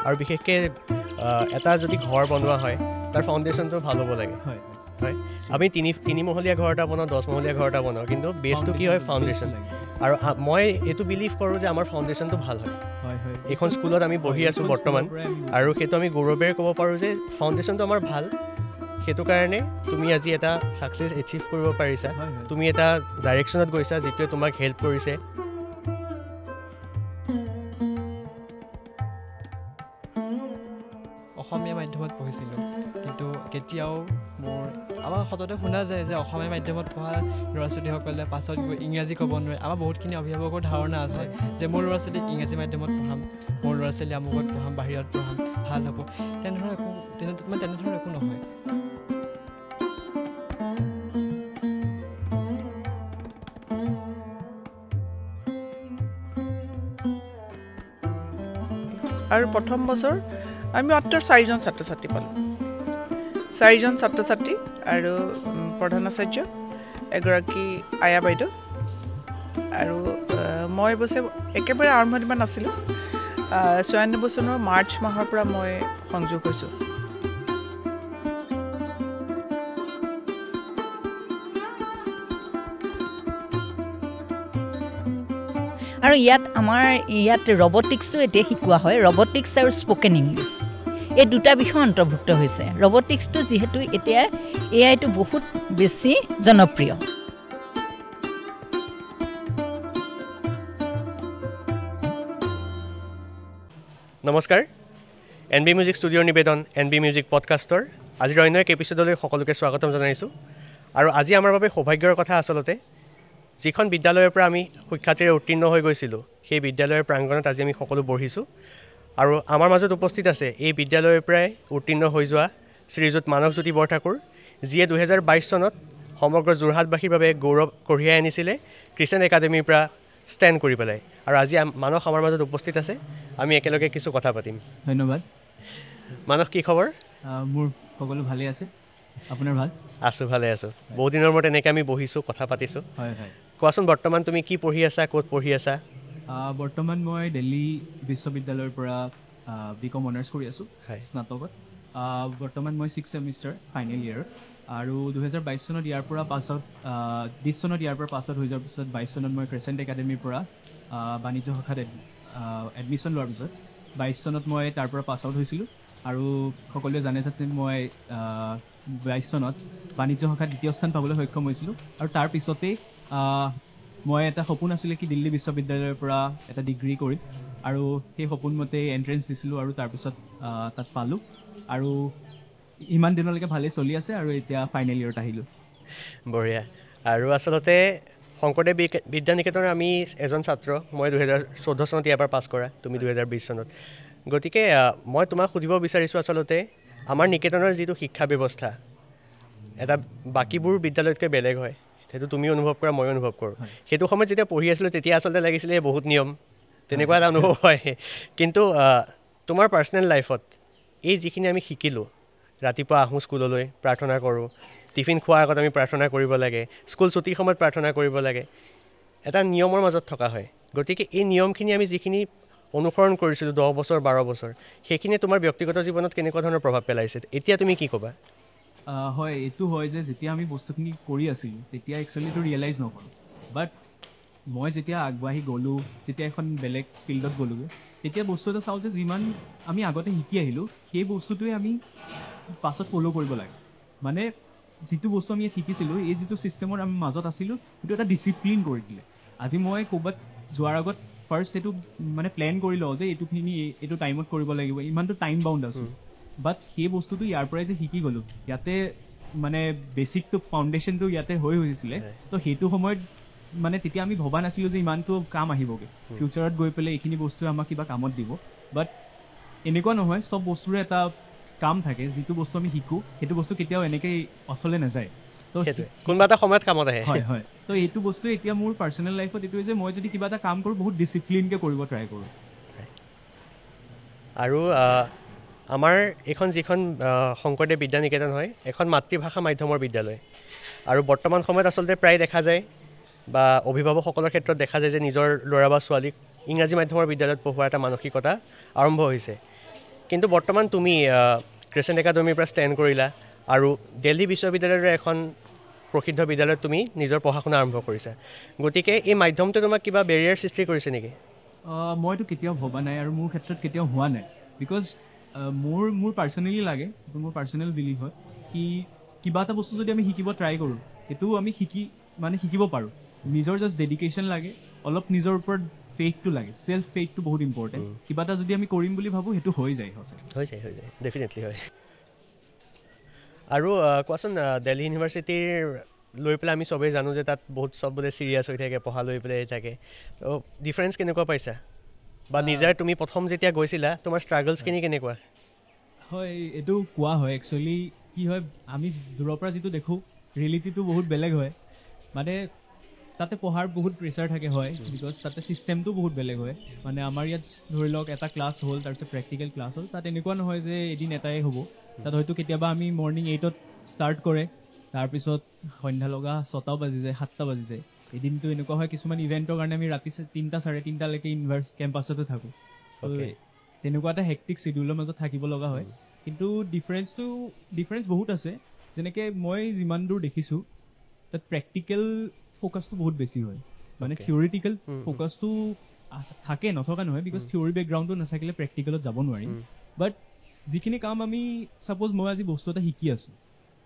আৰু বিশেষকৈ এটা যদি ঘৰ বনোৱা হয় তাৰ ফাউণ্ডেশ্যনটো ভাল হ'ব লাগে হয় আমি তিনি মহলীয়া ঘৰ এটা বনাওঁ 10 মহলীয়া ঘৰ এটা বনাওঁ কিন্তু বেছটো কি হয় ফাউণ্ডেশ্যন আৰু মই এইটো বিলিভ কৰোঁ যে আমাৰ ফাউণ্ডেশ্যনটো ভাল হয় এইখন স্কুলত আমি বহি আছোঁ বৰ্তমান আৰু সেইটো আমি গৌৰৱেৰে ক'ব পাৰোঁ যে ফাউণ্ডেশ্যনটো আমাৰ ভাল সেইটো কাৰণে তুমি আজি এটা ছাকচেছ এচিভ কৰিব পাৰিছা তুমি এটা ডাইৰেকশ্যনত গৈছা যিটোৱে তোমাক হেল্প কৰিছে অসমীয়া মাধ্যমত পঢ়িছিলোঁ কিন্তু কেতিয়াও আমাৰ সততে শুনা যায় যে অসমীয়া মাধ্যমত পঢ়া ল'ৰা ছোৱালীসকলে পাছত গৈ ইংৰাজী ক'ব নোৱাৰে আমাৰ বহুতখিনি অভিভাৱকৰ ধাৰণা আছে যে মোৰ ল'ৰা ছোৱালীক ইংৰাজী মাধ্যমত পঢ়াম মোৰ ল'ৰা ছোৱালী আমুকত পঢ়াম বাহিৰত পঢ়াম ভাল হ'ব তেনেধৰণৰ একো নহয় আৰু প্ৰথম বছৰ আমি মাত্ৰ 4জন ছাত্ৰ ছাত্ৰী পালোঁ 4জন ছাত্ৰ ছাত্ৰী আৰু প্ৰধান আচাৰ্য এগৰাকী আয়া বাইদেউ আৰু মই অৱশ্যে একেবাৰে আৰম্ভণিৰ পৰা নাছিলোঁ 96 চনৰ মাৰ্চ মাহৰ পৰা মই সংযোগ হৈছোঁ আৰু ইয়াত ৰবটিক্সো এতিয়া শিকোৱা হয় ৰবটিক্স আৰু স্পকেন ইংলিছ এই দুটা বিষয় অন্তৰ্ভুক্ত হৈছে ৰবটিক্সটো যিহেতু এতিয়া এআইটো বহুত বেছি জনপ্ৰিয় নমস্কাৰ এনবি মিউজিক ষ্টুডিঅ'ৰ নিবেদন এনবি মিউজিক পডকাষ্টৰ আজিৰ অন্য এক এপিছ'ডলৈ সকলোকে স্বাগতম জনাইছোঁ আৰু আজি আমাৰ বাবে সৌভাগ্যৰ কথা আচলতে যিখন বিদ্যালয়ৰ পৰা আমি সুখ্যাতিৰে উত্তীৰ্ণ হৈ গৈছিলোঁ সেই বিদ্যালয়ৰ প্ৰাংগণত আজি আমি সকলো বহিছোঁ আৰু আমাৰ মাজত উপস্থিত আছে এই বিদ্যালয়ৰ পৰাই উত্তীৰ্ণ হৈ যোৱা শ্ৰীযুত মানসজ্যোতি বৰঠাকুৰ যিয়ে 2022 চনত সমগ্ৰ যোৰহাটবাসীৰ বাবে গৌৰৱ কঢ়িয়াই আনিছিলে খ্ৰীষ্টান একাডেমীৰ পৰা ষ্টেণ্ড কৰি পেলাই আৰু আজি মানস আমাৰ মাজত উপস্থিত আছে আমি একেলগে কিছু কথা পাতিম ধন্যবাদ মানস কি খবৰ মোৰ সকলো ভালে আছে আপোনাৰ ভাল আছোঁ ভালে আছোঁ বহুত দিনৰ মূৰত এনেকৈ আমি বহিছোঁ কথা পাতিছোঁ হয় হয় কোৱাচোন বৰ্তমান তুমি কি পঢ়ি আছা ক'ত পঢ়ি আছা বৰ্তমান মই দিল্লী বিশ্ববিদ্যালয়ৰ পৰা বিকম অনাৰ্ছ কৰি আছোঁ স্নাতকত বৰ্তমান মই 6th ছেমিষ্টাৰ ফাইনেল ইয়েৰ আৰু 2022 চনত ইয়াৰ পৰা পাছত 20 চনত ইয়াৰ পৰা পাছত হৈ যোৱাৰ পিছত 22 চনত মই ক্ৰেচেণ্ট একাডেমীৰ পৰা বাণিজ্য শাখাত এডমিশ্যন লোৱাৰ পিছত 22 চনত মই তাৰ পৰা পাছ আউট হৈছিলোঁ আৰু সকলোৱে জানে যাতে মই 22 চনত বাণিজ্য শাখাত দ্বিতীয় স্থান পাবলৈ সক্ষম হৈছিলোঁ আৰু তাৰ পিছতেই মই এটা সপোন আছিলে কি দিল্লী বিশ্ববিদ্যালয়ৰ পৰা এটা ডিগ্ৰী কৰি আৰু সেই সপোন মতে এণ্ট্ৰেঞ্চ দিছিলোঁ আৰু তাৰপিছত তাত পালোঁ আৰু ইমান দিনলৈকে ভালেই চলি আছে আৰু এতিয়া ফাইনেল ইয়েৰত আহিলোঁ বঢ়িয়া আৰু আচলতে শংকৰদেৱ বিদ্যা নিকেতনৰ আমি এজন ছাত্ৰ মই 2014 চনত ইয়াৰ পৰা পাছ কৰা তুমি 2020 চনত গতিকে মই তোমাক সুধিব বিচাৰিছোঁ আচলতে আমাৰ নিকেতনৰ যিটো শিক্ষা ব্যৱস্থা এটা বাকীবোৰ বিদ্যালয়তকৈ বেলেগ হয় সেইটো তুমি অনুভৱ কৰা মই অনুভৱ কৰোঁ সেইটো সময়ত যেতিয়া পঢ়ি আছিলোঁ তেতিয়া আচলতে লাগিছিলে বহুত নিয়ম তেনেকুৱা এটা অনুভৱ হয় কিন্তু তোমাৰ পাৰ্চনেল লাইফত এই যিখিনি আমি শিকিলোঁ ৰাতিপুৱা আহোঁ স্কুললৈ প্ৰাৰ্থনা কৰোঁ টিফিন খোৱাৰ আগত আমি প্ৰাৰ্থনা কৰিব লাগে স্কুল ছুটিৰ সময়ত প্ৰাৰ্থনা কৰিব লাগে এটা নিয়মৰ মাজত থকা হয় গতিকে এই নিয়মখিনি আমি যিখিনি অনুসৰণ কৰিছিলোঁ 10 বছৰ 12 বছৰ সেইখিনিয়ে তোমাৰ ব্যক্তিগত জীৱনত কেনেকুৱা ধৰণৰ প্ৰভাৱ পেলাইছে এতিয়া তুমি কি ক'বা হয় এইটো হয় যে যেতিয়া আমি বস্তুখিনি কৰি আছিলোঁ তেতিয়া একচুৱেলি এইটো ৰিয়েলাইজ নকৰোঁ বাট মই যেতিয়া আগবাঢ়ি গ'লোঁ যেতিয়া এখন বেলেগ ফিল্ডত গ'লোগৈ তেতিয়া বস্তু এটা চাওঁ যে যিমান আমি আগতে শিকি আহিলোঁ সেই বস্তুটোৱে আমি পাছত ফ'ল' কৰিব লাগে মানে যিটো বস্তু আমি শিকিছিলোঁ এই যিটো ছিষ্টেমৰ আমি মাজত আছিলোঁ সেইটো এটা ডিচিপ্লিন কৰি দিলে আজি মই ক'ৰবাত যোৱাৰ আগত ফাৰ্ষ্ট এইটো মানে প্লেন কৰি লওঁ যে এইটো টাইমত কৰিব লাগিব ইমানটো টাইম বাউণ্ড আছোঁ বাট সেই বস্তুটো ইয়াৰ পৰাই যে শিকি গ'লোঁ ইয়াতে মানে বেচিকটো ফাউণ্ডেশ্যনটো ইয়াতে হৈ হৈছিলে তো সেইটো সময়ত মানে তেতিয়া আমি ভবা নাছিলোঁ যে ইমানটো কাম আহিবগৈ ফিউচাৰত গৈ পেলাই এইখিনি বস্তুৱে আমাক কিবা কামত দিব বাট এনেকুৱা নহয় চব বস্তুৰে এটা কাম থাকে যিটো বস্তু আমি শিকোঁ সেইটো বস্তু কেতিয়াও এনেকৈ অথলে নাযায় তো কোনোবা এটা সময়ত কামত আহে হয় হয় তো এইটো বস্তু এতিয়া মোৰ পাৰ্চনেল লাইফত এইটোৱে যে মই যদি কিবা এটা কাম কৰোঁ বহুত ডিচিপ্লিনকৈ কৰিব ট্ৰাই কৰোঁ আৰু আমাৰ এইখন যিখন শংকৰদেৱ বিদ্যা নিকেতন হয় এখন মাতৃভাষা মাধ্যমৰ বিদ্যালয় আৰু বৰ্তমান সময়ত আচলতে প্ৰায় দেখা যায় বা অভিভাৱকসকলৰ ক্ষেত্ৰত দেখা যায় যে নিজৰ ল'ৰা বা ছোৱালীক ইংৰাজী মাধ্যমৰ বিদ্যালয়ত পঢ়োৱাৰ এটা মানসিকতা আৰম্ভ হৈছে কিন্তু বৰ্তমান তুমি ক্ৰিচেণ্ট একাডেমীৰ পৰা ষ্টেণ্ড কৰিলা আৰু দিল্লী বিশ্ববিদ্যালয়ৰ এখন প্ৰসিদ্ধ বিদ্যালয়ত তুমি নিজৰ পঢ়া শুনা আৰম্ভ কৰিছা গতিকে এই মাধ্যমটো তোমাক কিবা বেৰিয়াৰ সৃষ্টি কৰিছে নেকি মইতো কেতিয়াও ভবা নাই আৰু মোৰ ক্ষেত্ৰত কেতিয়াও হোৱা নাই বিকজ মোৰ পাৰ্চনেলি লাগে সেইটো মোৰ পাৰ্চনেল বিলিভ হয় কি কিবা এটা বস্তু যদি আমি শিকিব ট্ৰাই কৰোঁ সেইটো আমি শিকিব পাৰোঁ নিজৰ জাষ্ট ডেডিকেশ্যন লাগে অলপ নিজৰ ওপৰত ফেইথটো লাগে চেল্ফ ফেইথটো বহুত ইম্পৰ্টেণ্ট কিবা এটা যদি আমি কৰিম বুলি ভাবোঁ সেইটো হৈ যায় হৈ যায় ডেফিনেটলি হয় আৰু কোৱাচোন দিল্লী ইউনিভাৰ্চিটিৰ লৈ পেলাই আমি চবেই জানো যে তাত বহুত চব বোলে চিৰিয়াছ হৈ থাকে পঢ়া লৈ পেলাই থাকে ত' ডিফাৰেঞ্চ কেনেকুৱা পাইছা বা নিজে তুমি প্ৰথম যেতিয়া গৈছিলা তোমাৰ ষ্ট্ৰাগলছখিনি কেনেকুৱা হয় এইটো কোৱা হয় একচুৱেলি কি হয় আমি দূৰৰ পৰা যিটো দেখোঁ ৰিয়েলিটিটো বহুত বেলেগ হয় মানে তাতে পঢ়াৰ বহুত প্ৰেছাৰ থাকে হয় বিকজ তাতে ছিষ্টেমটো বহুত বেলেগ হয় মানে আমাৰ ইয়াত ধৰি লওক এটা ক্লাছ হ'ল তাৰপিছত প্ৰেক্টিকেল ক্লাছ হ'ল তাত এনেকুৱা নহয় যে এদিন এটাই হ'ব তাত হয়তো কেতিয়াবা আমি মৰ্ণিং 8ত ষ্টাৰ্ট কৰে তাৰপিছত সন্ধ্যা লগা 6টা বাজি যায় 7টা বাজি যায় এদিনটো এনেকুৱা হয় কিছুমান ইভেণ্টৰ কাৰণে আমি ৰাতি 3টা 3:30লৈকে কেম্পাছতে থাকোঁ তেনেকুৱা এটা হেক্টিক চিডিউলৰ মাজত থাকিব লগা হয় কিন্তু ডিফাৰেঞ্চ বহুত আছে যেনেকৈ মই যিমান দূৰ দেখিছোঁ তাত প্ৰেক্টিকেল ফ'কাছটো বহুত বেছি হয় মানে থিয়ৰিটিকেল ফ'কাছটো থাকে নথকা নহয় বিকজ থিয়ৰী বেকগ্ৰাউণ্ডটো নাথাকিলে প্ৰেক্টিকেলত যাব নোৱাৰিম বাট যিখিনি কাম আমি ছাপ'জ মই আজি বস্তু এটা শিকি আছোঁ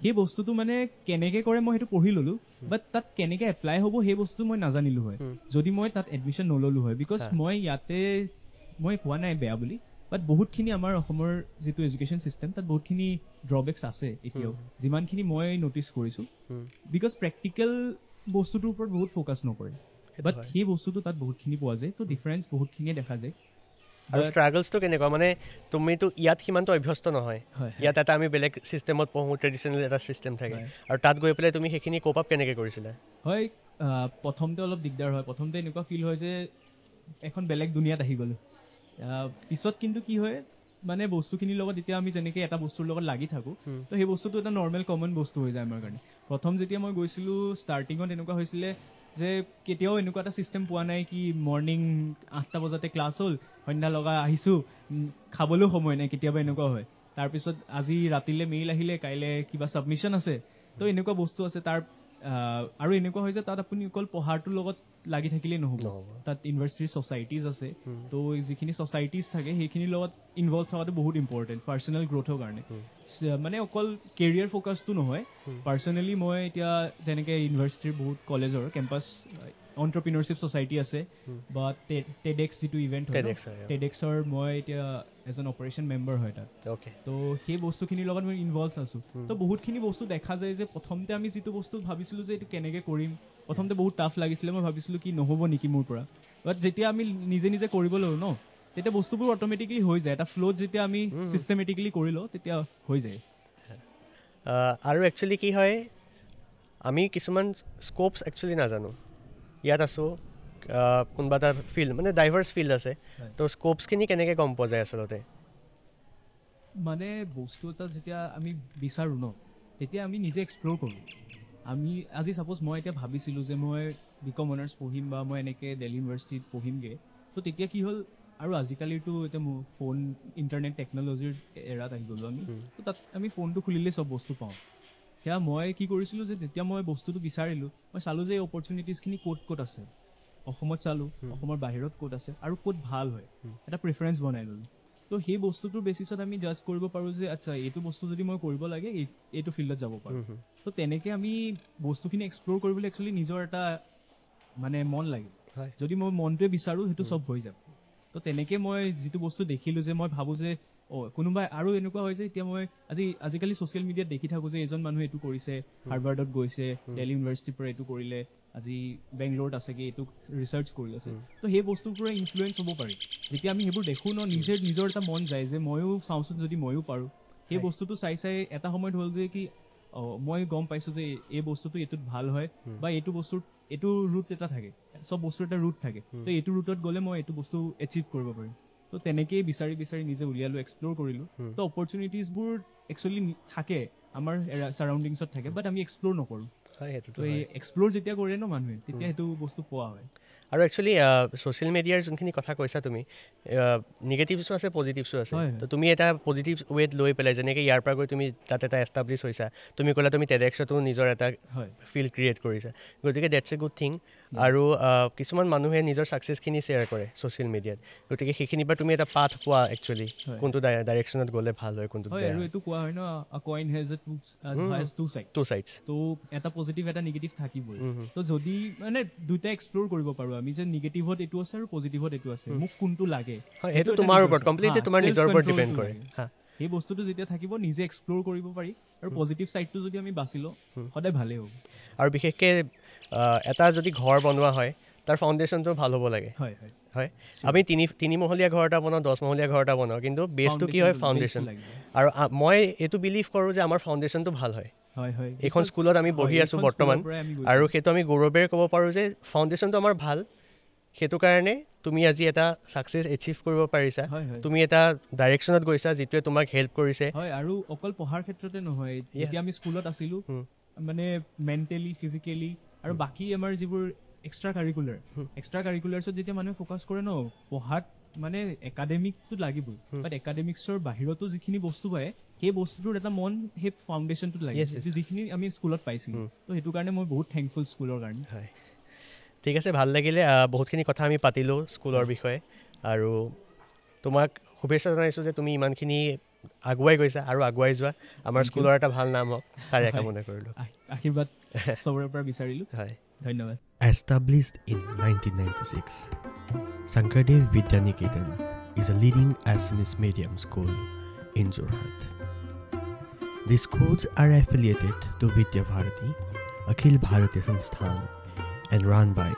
সেই বস্তুটো মানে কেনেকৈ কৰে মই সেইটো পঢ়ি ল'লোঁ বাট তাত কেনেকৈ এপ্লাই হ'ব সেই বস্তু মই নাজানিলোঁ হয় যদি মই তাত এডমিশ্যন নল'লোঁ হয় বিকজ মই ইয়াতে মই কোৱা নাই বেয়া বুলি বাট বহুতখিনি আমাৰ অসমৰ যিটো এডুকেশ্যন ছিষ্টেম তাত বহুতখিনি ড্ৰবেকছ আছে এতিয়াও যিমানখিনি মই ন'টিচ কৰিছোঁ বিকজ প্ৰেক্টিকেল বস্তুটোৰ ওপৰত বহুত ফ'কাছ নকৰে বাট সেই বস্তুটো তাত বহুতখিনি পোৱা যায় ত' ডিফাৰেঞ্চ বহুতখিনিয়ে দেখা যায় আৰু ষ্ট্ৰাগলছটো কেনেকুৱা মানে তুমিতো ইয়াত সিমানটো অভ্যস্ত নহয় ইয়াত এটা আমি বেলেগ ছিষ্টেমত পঢ়োঁ ট্ৰেডিশ্যনেল এটা ছিষ্টেম থাকে আৰু তাত গৈ পেলাই তুমি সেইখিনি কোপ আপ কেনেকৈ কৰিছিলা হয় প্ৰথমতে অলপ দিগদাৰ হয় প্ৰথমতে এনেকুৱা ফিল হয় যে এখন বেলেগ দুনিয়াত আহি গ'লোঁ পিছত কিন্তু কি হয় মানে বস্তুখিনিৰ লগত এতিয়া আমি যেনেকৈ এটা বস্তুৰ লগত লাগি থাকোঁ তো সেই বস্তুটো এটা নৰ্মেল কমন বস্তু হৈ যায় আমাৰ কাৰণে প্ৰথম যেতিয়া মই গৈছিলোঁ ষ্টাৰ্টিঙত এনেকুৱা হৈছিলে যে কেতিয়াও এনেকুৱা এটা ছিষ্টেম পোৱা নাই কি মৰ্ণিং 8টা বজাতে ক্লাছ হ'ল সন্ধ্যা লগা আহিছোঁ খাবলৈও সময় নাই কেতিয়াবা এনেকুৱা হয় তাৰপিছত আজি ৰাতিলৈ মেইল আহিলে কাইলৈ কিবা ছাবমিশ্যন আছে তো এনেকুৱা বস্তু আছে তাৰ আৰু এনেকুৱা হয় যে তাত আপুনি অকল পঢ়াৰটোৰ লগত লাগি থাকিলেই নহ'ব তাত ইউনিভাৰ্চিটিৰ ছ'চাইটিজ আছে তো যিখিনি ছ'চাইটিজ থাকে সেইখিনিৰ লগত ইনভলভ থকাটো বহুত ইম্পৰ্টেণ্ট পাৰ্চনেল গ্ৰ'থৰ কাৰণে মানে অকল কেৰিয়াৰ ফ'কাছটো নহয় পাৰ্চনেলি মই এতিয়া যেনেকৈ ইউনিভাৰ্চিটিৰ বহুত কলেজৰ কেম্পাছ এণ্টাৰপ্ৰিনৰশ্বিপ ছ'চাইটি আছে বা টেডেক্স যিটো ইভেণ্ট হয় টেডেক্সৰ মই এতিয়া এজন অপাৰেশ্যন মেম্বাৰ হয় তাত তো সেই বস্তুখিনিৰ লগত মই ইনভলভ আছোঁ তো বহুতখিনি বস্তু দেখা যায় যে প্ৰথমতে আমি যিটো বস্তু ভাবিছিলোঁ যে এইটো কেনেকৈ কৰিম প্ৰথমতে বহুত টাফ লাগিছিলে মই ভাবিছিলোঁ কি নহ'ব নেকি মোৰ পৰা বাট যেতিয়া আমি নিজে নিজে কৰিব লওঁ ন তেতিয়া বস্তুবোৰ অট'মেটিকলি হৈ যায় এটা ফ্ল'ত যেতিয়া আমি ছিষ্টেমেটিকেলি কৰি লওঁ তেতিয়া হৈ যায় আৰু একচুৱেলি কি হয় আমি কিছুমান স্ক'পছ একচুৱেলি নাজানো ইয়াত আছোঁ কোনোবা এটা ফিল্ড মানে ডাইভাৰ্ছ ফিল্ড আছে তো স্ক'পছখিনি কেনেকৈ গম পোৱা যায় আচলতে মানে বস্তু এটা যেতিয়া আমি বিচাৰোঁ ন তেতিয়া আমি নিজে এক্সপ্ল'ৰ কৰোঁ আমি আজি ছাপ'জ মই এতিয়া ভাবিছিলোঁ যে মই বিকম অনাৰ্ছ পঢ়িম বা মই এনেকৈ দিল্লী ইউনিভাৰ্চিটিত পঢ়িমগৈ তো তেতিয়া কি হ'ল আৰু আজিকালিতো এতিয়া মোৰ ফোন ইণ্টাৰনেট টেকন'লজিৰ এৰাত আহি গ'লোঁ আমি তো তাত আমি ফোনটো খুলিলেই চব বস্তু পাওঁ সেয়া মই কি কৰিছিলোঁ যে যেতিয়া মই বস্তুটো বিচাৰিলোঁ মই চালোঁ যে এই অপৰচুনিটিজখিনি ক'ত আছে অসমত চালোঁ অসমৰ বাহিৰত ক'ত আছে আৰু ক'ত ভাল হয় এটা প্ৰিফাৰেঞ্চ বনাই ল'লোঁ তো সেই বস্তুটোৰ বেচিছত আমি জাজ কৰিব পাৰোঁ যে আচ্ছা এইটো বস্তু যদি মই কৰিব লাগে এইটো ফিল্ডত যাব পাৰোঁ তো তেনেকৈ আমি বস্তুখিনি এক্সপ্ল'ৰ কৰিবলৈ একচুৱেলি নিজৰ এটা মানে মন লাগে যদি মই মনটোৱে বিচাৰোঁ সেইটো চব হৈ যাব তো তেনেকৈ মই যিটো বস্তু দেখিলোঁ যে মই ভাবোঁ যে কোনোবাই আৰু এনেকুৱা হয় যে এতিয়া মই আজিকালি ছ'চিয়েল মিডিয়াত দেখি থাকোঁ যে এজন মানুহে এইটো কৰিছে হাৰ্ভাৰ্ডত গৈছে দিল্লী ইউনিভাৰ্চিটিৰ পৰা এইটো কৰিলে আজি বেংগলোৰত আছেগৈ এইটো ৰিচাৰ্চ কৰি আছে তো সেই বস্তুৰ পৰা ইনফ্লুৱেঞ্চ হ'ব পাৰি যেতিয়া আমি সেইবোৰ দেখোঁ ন নিজৰ এটা মন যায় যে ময়ো চাওঁচোন যদি ময়ো পাৰোঁ সেই বস্তুটো চাই এটা সময়ত হ'ল যে কি মই গম পাইছোঁ যে এই বস্তুটো এইটোত ভাল হয় বা এইটো বস্তুৰ এইটো ৰুট এটা থাকে চব বস্তুৰ এটা ৰুট থাকে তো এইটো ৰুটত গ'লে মই এইটো বস্তু এচিভ কৰিব পাৰিম তো তেনেকেই বিচাৰি নিজে উলিয়ালোঁ এক্সপ্ল'ৰ কৰিলোঁ তো অপৰচুনিটিজবোৰ একচুৱেলি থাকে আমাৰ ছাৰাউণ্ডিংছত থাকে বাট আমি এক্সপ্ল'ৰ নকৰোঁ তো এই এক্সপ্ল'ৰ যেতিয়া কৰে ন মানুহে তেতিয়া সেইটো বস্তু পোৱা হয় আৰু একচুৱেলি ছ'চিয়েল মিডিয়াৰ যোনখিনি কথা কৈছা তুমি নিগেটিভছো আছে পজিটিভছো আছে তো তুমি এটা পজিটিভ ৱেত লৈ পেলাই যেনেকৈ ইয়াৰ পৰা গৈ তুমি তাত এটা এষ্টাব্লিছ হৈছা তুমি ক'লা তুমি টেডেক্সতো নিজৰ এটা ফিল্ড ক্ৰিয়েট কৰিছা গতিকে ডেটছ এ গুড থিং আৰু কিছুমান মানুহে নিজৰ ছাকচেছখিনি শ্বেয়াৰ কৰে ছ'চিয়েল মিডিয়াত গতিকে সেইখিনিৰ পৰা তুমি এটা পাথ পোৱা একচুৱেলি কোনটো ডাইৰেকশ্যনত গ'লে ভাল হয় কোনটো হয় আৰু এইটো কোৱা হয় ন আ কইন হেজ টু চাইডছ তো এটা পজিটিভ এটা নিগেটিভ থাকিবই তো যদি মানে দুটা এক্সপ্ল'ৰ কৰিব পাৰোঁ আমি যে নিগেটিভত এইটো আছে আৰু পজিটিভত এইটো আছে মোক কোনটো লাগে হয় সেইটো তোমাৰ ওপৰত কমপ্লিটলি তোমাৰ নিজৰ ওপৰত ডিপেণ্ড কৰে সেই বস্তুটো যেতিয়া থাকিব নিজে এক্সপ্ল'ৰ কৰিব পাৰি আৰু পজিটিভ ছাইডটো যদি আমি বাছি লওঁ সদায় ভালেই হ'ব আৰু বিশেষকৈ এটা যদি ঘৰ বনোৱা হয় তাৰ ফাউণ্ডেশ্যনটো ভাল হ'ব লাগে হয় হয় আমি তিনিমহলীয়া ঘৰ এটা বনাওঁ 10 মহলীয়া ঘৰ এটা বনাওঁ কিন্তু বেছটো কি হয় ফাউণ্ডেশ্যন আৰু মই এইটো বিলিভ কৰোঁ যে আমাৰ ফাউণ্ডেশ্যনটো ভাল হয় এইখন স্কুলত আমি বহি আছোঁ বৰ্তমান আৰু সেইটো আমি গৌৰৱেৰে ক'ব পাৰোঁ যে ফাউণ্ডেশ্যনটো আমাৰ ভাল সেইটো কাৰণে তুমি আজি এটা ছাকচেছ এচিভ কৰিব পাৰিছা তুমি এটা ডাইৰেকশ্যনত গৈছা যিটোৱে তোমাক হেল্প কৰিছে হয় আৰু অকল পঢ়াৰ ক্ষেত্ৰতে নহয় যেতিয়া আমি স্কুলত আছিলোঁ মানে মেণ্টেলি ফিজিকেলি আৰু বাকী আমাৰ যিবোৰ এক্সট্ৰা কাৰিকুলাৰ্ছত যেতিয়া মানুহে ফ'কাছ কৰে ন পঢ়াত মানে একাডেমিকটো লাগিবই বাট একাডেমিক্সৰ বাহিৰতো যিখিনি বস্তু পায় সেই বস্তুটোৰ এটা মন সেই ফাউণ্ডেশ্যনটোত লাগে যিখিনি আমি স্কুলত পাইছিলোঁ তো সেইটো কাৰণে মই বহুত থেংকফুল স্কুলৰ কাৰণে হয় ঠিক আছে ভাল লাগিলে বহুতখিনি কথা আমি পাতিলোঁ স্কুলৰ বিষয়ে আৰু তোমাক শুভেচ্ছা জনাইছোঁ যে তুমি ইমানখিনি আগুৱাই গৈছা আৰু আগুৱাই যোৱা আমাৰ স্কুলৰ এটা ভাল নাম হওক তাৰে কামনা কৰিলোঁ আশীৰ্বাদ চবৰে পৰা বিচাৰিলোঁ হয় ধন্যবাদ Established in 1996, Sankardev Vidya Niketan is a leading Assamese medium school in Jorhat. The schools are affiliated to Vidya Bharati, Akhil Bharatiya Sansthan, and run by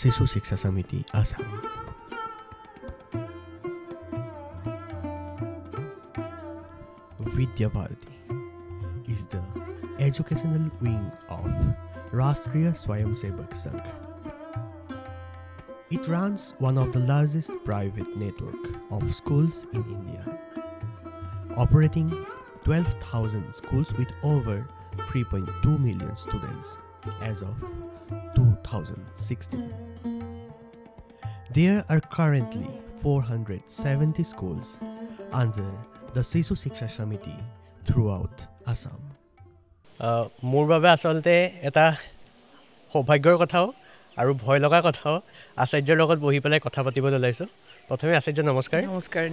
Sishu Shiksha Samiti, Assam. Vidya Bharati is the educational wing of Rashtriya Swayamsevak Sangh. It runs one of the largest private network of schools in India, operating 12,000 schools with over 3.2 million students as of 2016. There are currently 470 schools under the Sishu Shiksha Samiti throughout Assam. মোৰ বাবে আচলতে এটা সৌভাগ্যৰ কথাও আৰু ভয় লগা কথাও আচাৰ্যৰ লগত বহি পেলাই কথা পাতিবলৈ ওলাইছোঁ প্ৰথমে আচাৰ্য নমস্কাৰ নমস্কাৰ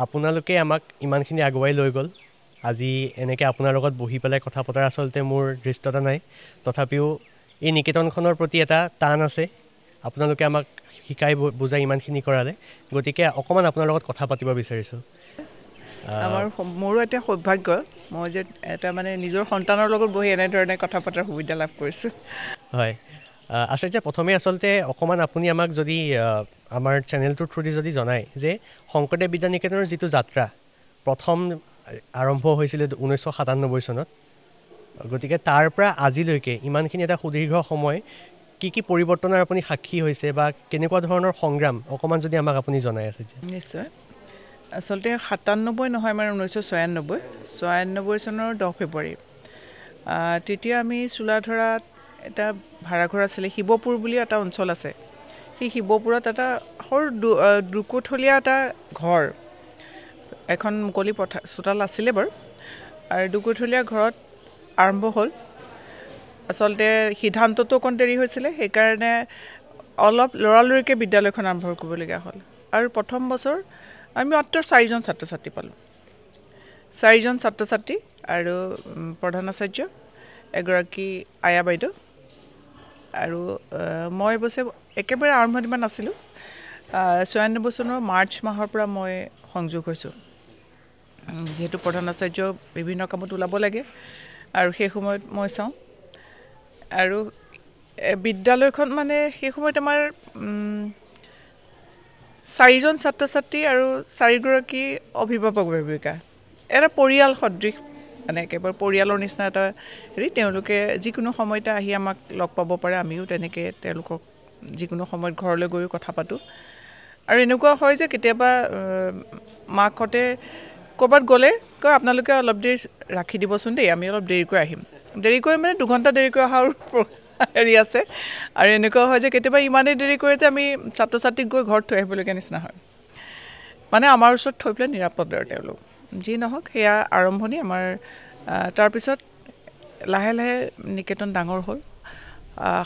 আপোনালোকে আমাক ইমানখিনি আগুৱাই লৈ গ'ল আজি এনেকৈ আপোনাৰ লগত বহি পেলাই কথা পতাৰ আচলতে মোৰ দৃষ্টতা নাই তথাপিও এই নিকেতনখনৰ প্ৰতি এটা টান আছে আপোনালোকে আমাক শিকাই বুজাই ইমানখিনি কৰালে গতিকে অকণমান আপোনাৰ লগত কথা পাতিব বিচাৰিছোঁ মোৰো এটা সৌভাগ্য মই যে এটা মানে নিজৰ সন্তানৰ লগত বহি এনেধৰণে কথা পতাৰ সুবিধা লাভ কৰিছোঁ হয় আচলতে প্ৰথমে আচলতে অকণমান আপুনি আমাক যদি আমাৰ চেনেলটোৰ থ্ৰুদি যদি জনায় যে শংকৰদেৱ বিদ্যা নিকেতনৰ যিটো যাত্ৰা প্ৰথম আৰম্ভ হৈছিলে 1997 চনত গতিকে তাৰ পৰা আজিলৈকে ইমানখিনি এটা সুদীৰ্ঘ সময় কি কি পৰিৱৰ্তনৰ আপুনি সাক্ষী হৈছে বা কেনেকুৱা ধৰণৰ সংগ্ৰাম অকণমান যদি আমাক আপুনি জনাই আছে নিশ্চয় আচলতে 97 নহয় মানে 1996 চনৰ 10 ফেব্ৰুৱাৰী তেতিয়া আমি চুলাধৰাত এটা ভাড়াঘৰ আছিলে শিৱপুৰ বুলি এটা অঞ্চল আছে সেই শিৱপুৰত এটা সৰু দুকোঠলীয়া এটা ঘৰ এখন মুকলি চোতাল আছিলে বাৰু আৰু দুকোঠলীয়া ঘৰত আৰম্ভ হ'ল আচলতে সিদ্ধান্তটো অকণ দেৰি হৈছিলে সেইকাৰণে অলপ লৰালৰিকৈ বিদ্যালয়খন আৰম্ভ কৰিবলগীয়া হ'ল আৰু প্ৰথম বছৰ আমি মাত্ৰ 4জন ছাত্ৰ ছাত্ৰী পালোঁ 4জন ছাত্ৰ ছাত্ৰী আৰু প্ৰধান আচাৰ্য এগৰাকী আয়া বাইদেউ আৰু মই অৱশ্যে একেবাৰে আৰম্ভণিমান নাছিলোঁ 96 চনৰ মাৰ্চ মাহৰ পৰা মই সংযোগ হৈছোঁ যিহেতু প্ৰধান আচাৰ্য বিভিন্ন কামত ওলাব লাগে আৰু সেই সময়ত মই চাওঁ আৰু বিদ্যালয়খন মানে সেই সময়ত আমাৰ 4জন ছাত্ৰ ছাত্ৰী আৰু 4গৰাকী অভিভাৱক অভিভাৱিকা এটা পৰিয়াল সদৃশ মানে একেবাৰে পৰিয়ালৰ নিচিনা এটা হেৰি তেওঁলোকে যিকোনো সময়তে আহি আমাক লগ পাব পাৰে আমিও তেনেকৈ তেওঁলোকক যিকোনো সময়ত ঘৰলৈ গৈও কথা পাতোঁ আৰু এনেকুৱা হয় যে কেতিয়াবা মাকহঁতে ক'ৰবাত গ'লে কয় আপোনালোকে অলপ দেৰি ৰাখি দিবচোন দেই আমি অলপ দেৰিকৈ আহিম দেৰিকৈ মানে 2 ঘণ্টা দেৰিকৈ অহাৰ হেৰি আছে আৰু এনেকুৱা হয় যে কেতিয়াবা ইমানেই দেৰি কৰে যে আমি ছাত্ৰ ছাত্ৰীক গৈ ঘৰত থৈ আহিবলগীয়া নিচিনা হয় মানে আমাৰ ওচৰত থৈ পেলাই নিৰাপদ আৰু তেওঁলোক যি নহওক সেয়া আৰম্ভণি আমাৰ তাৰপিছত লাহে লাহে নিকেতন ডাঙৰ হ'ল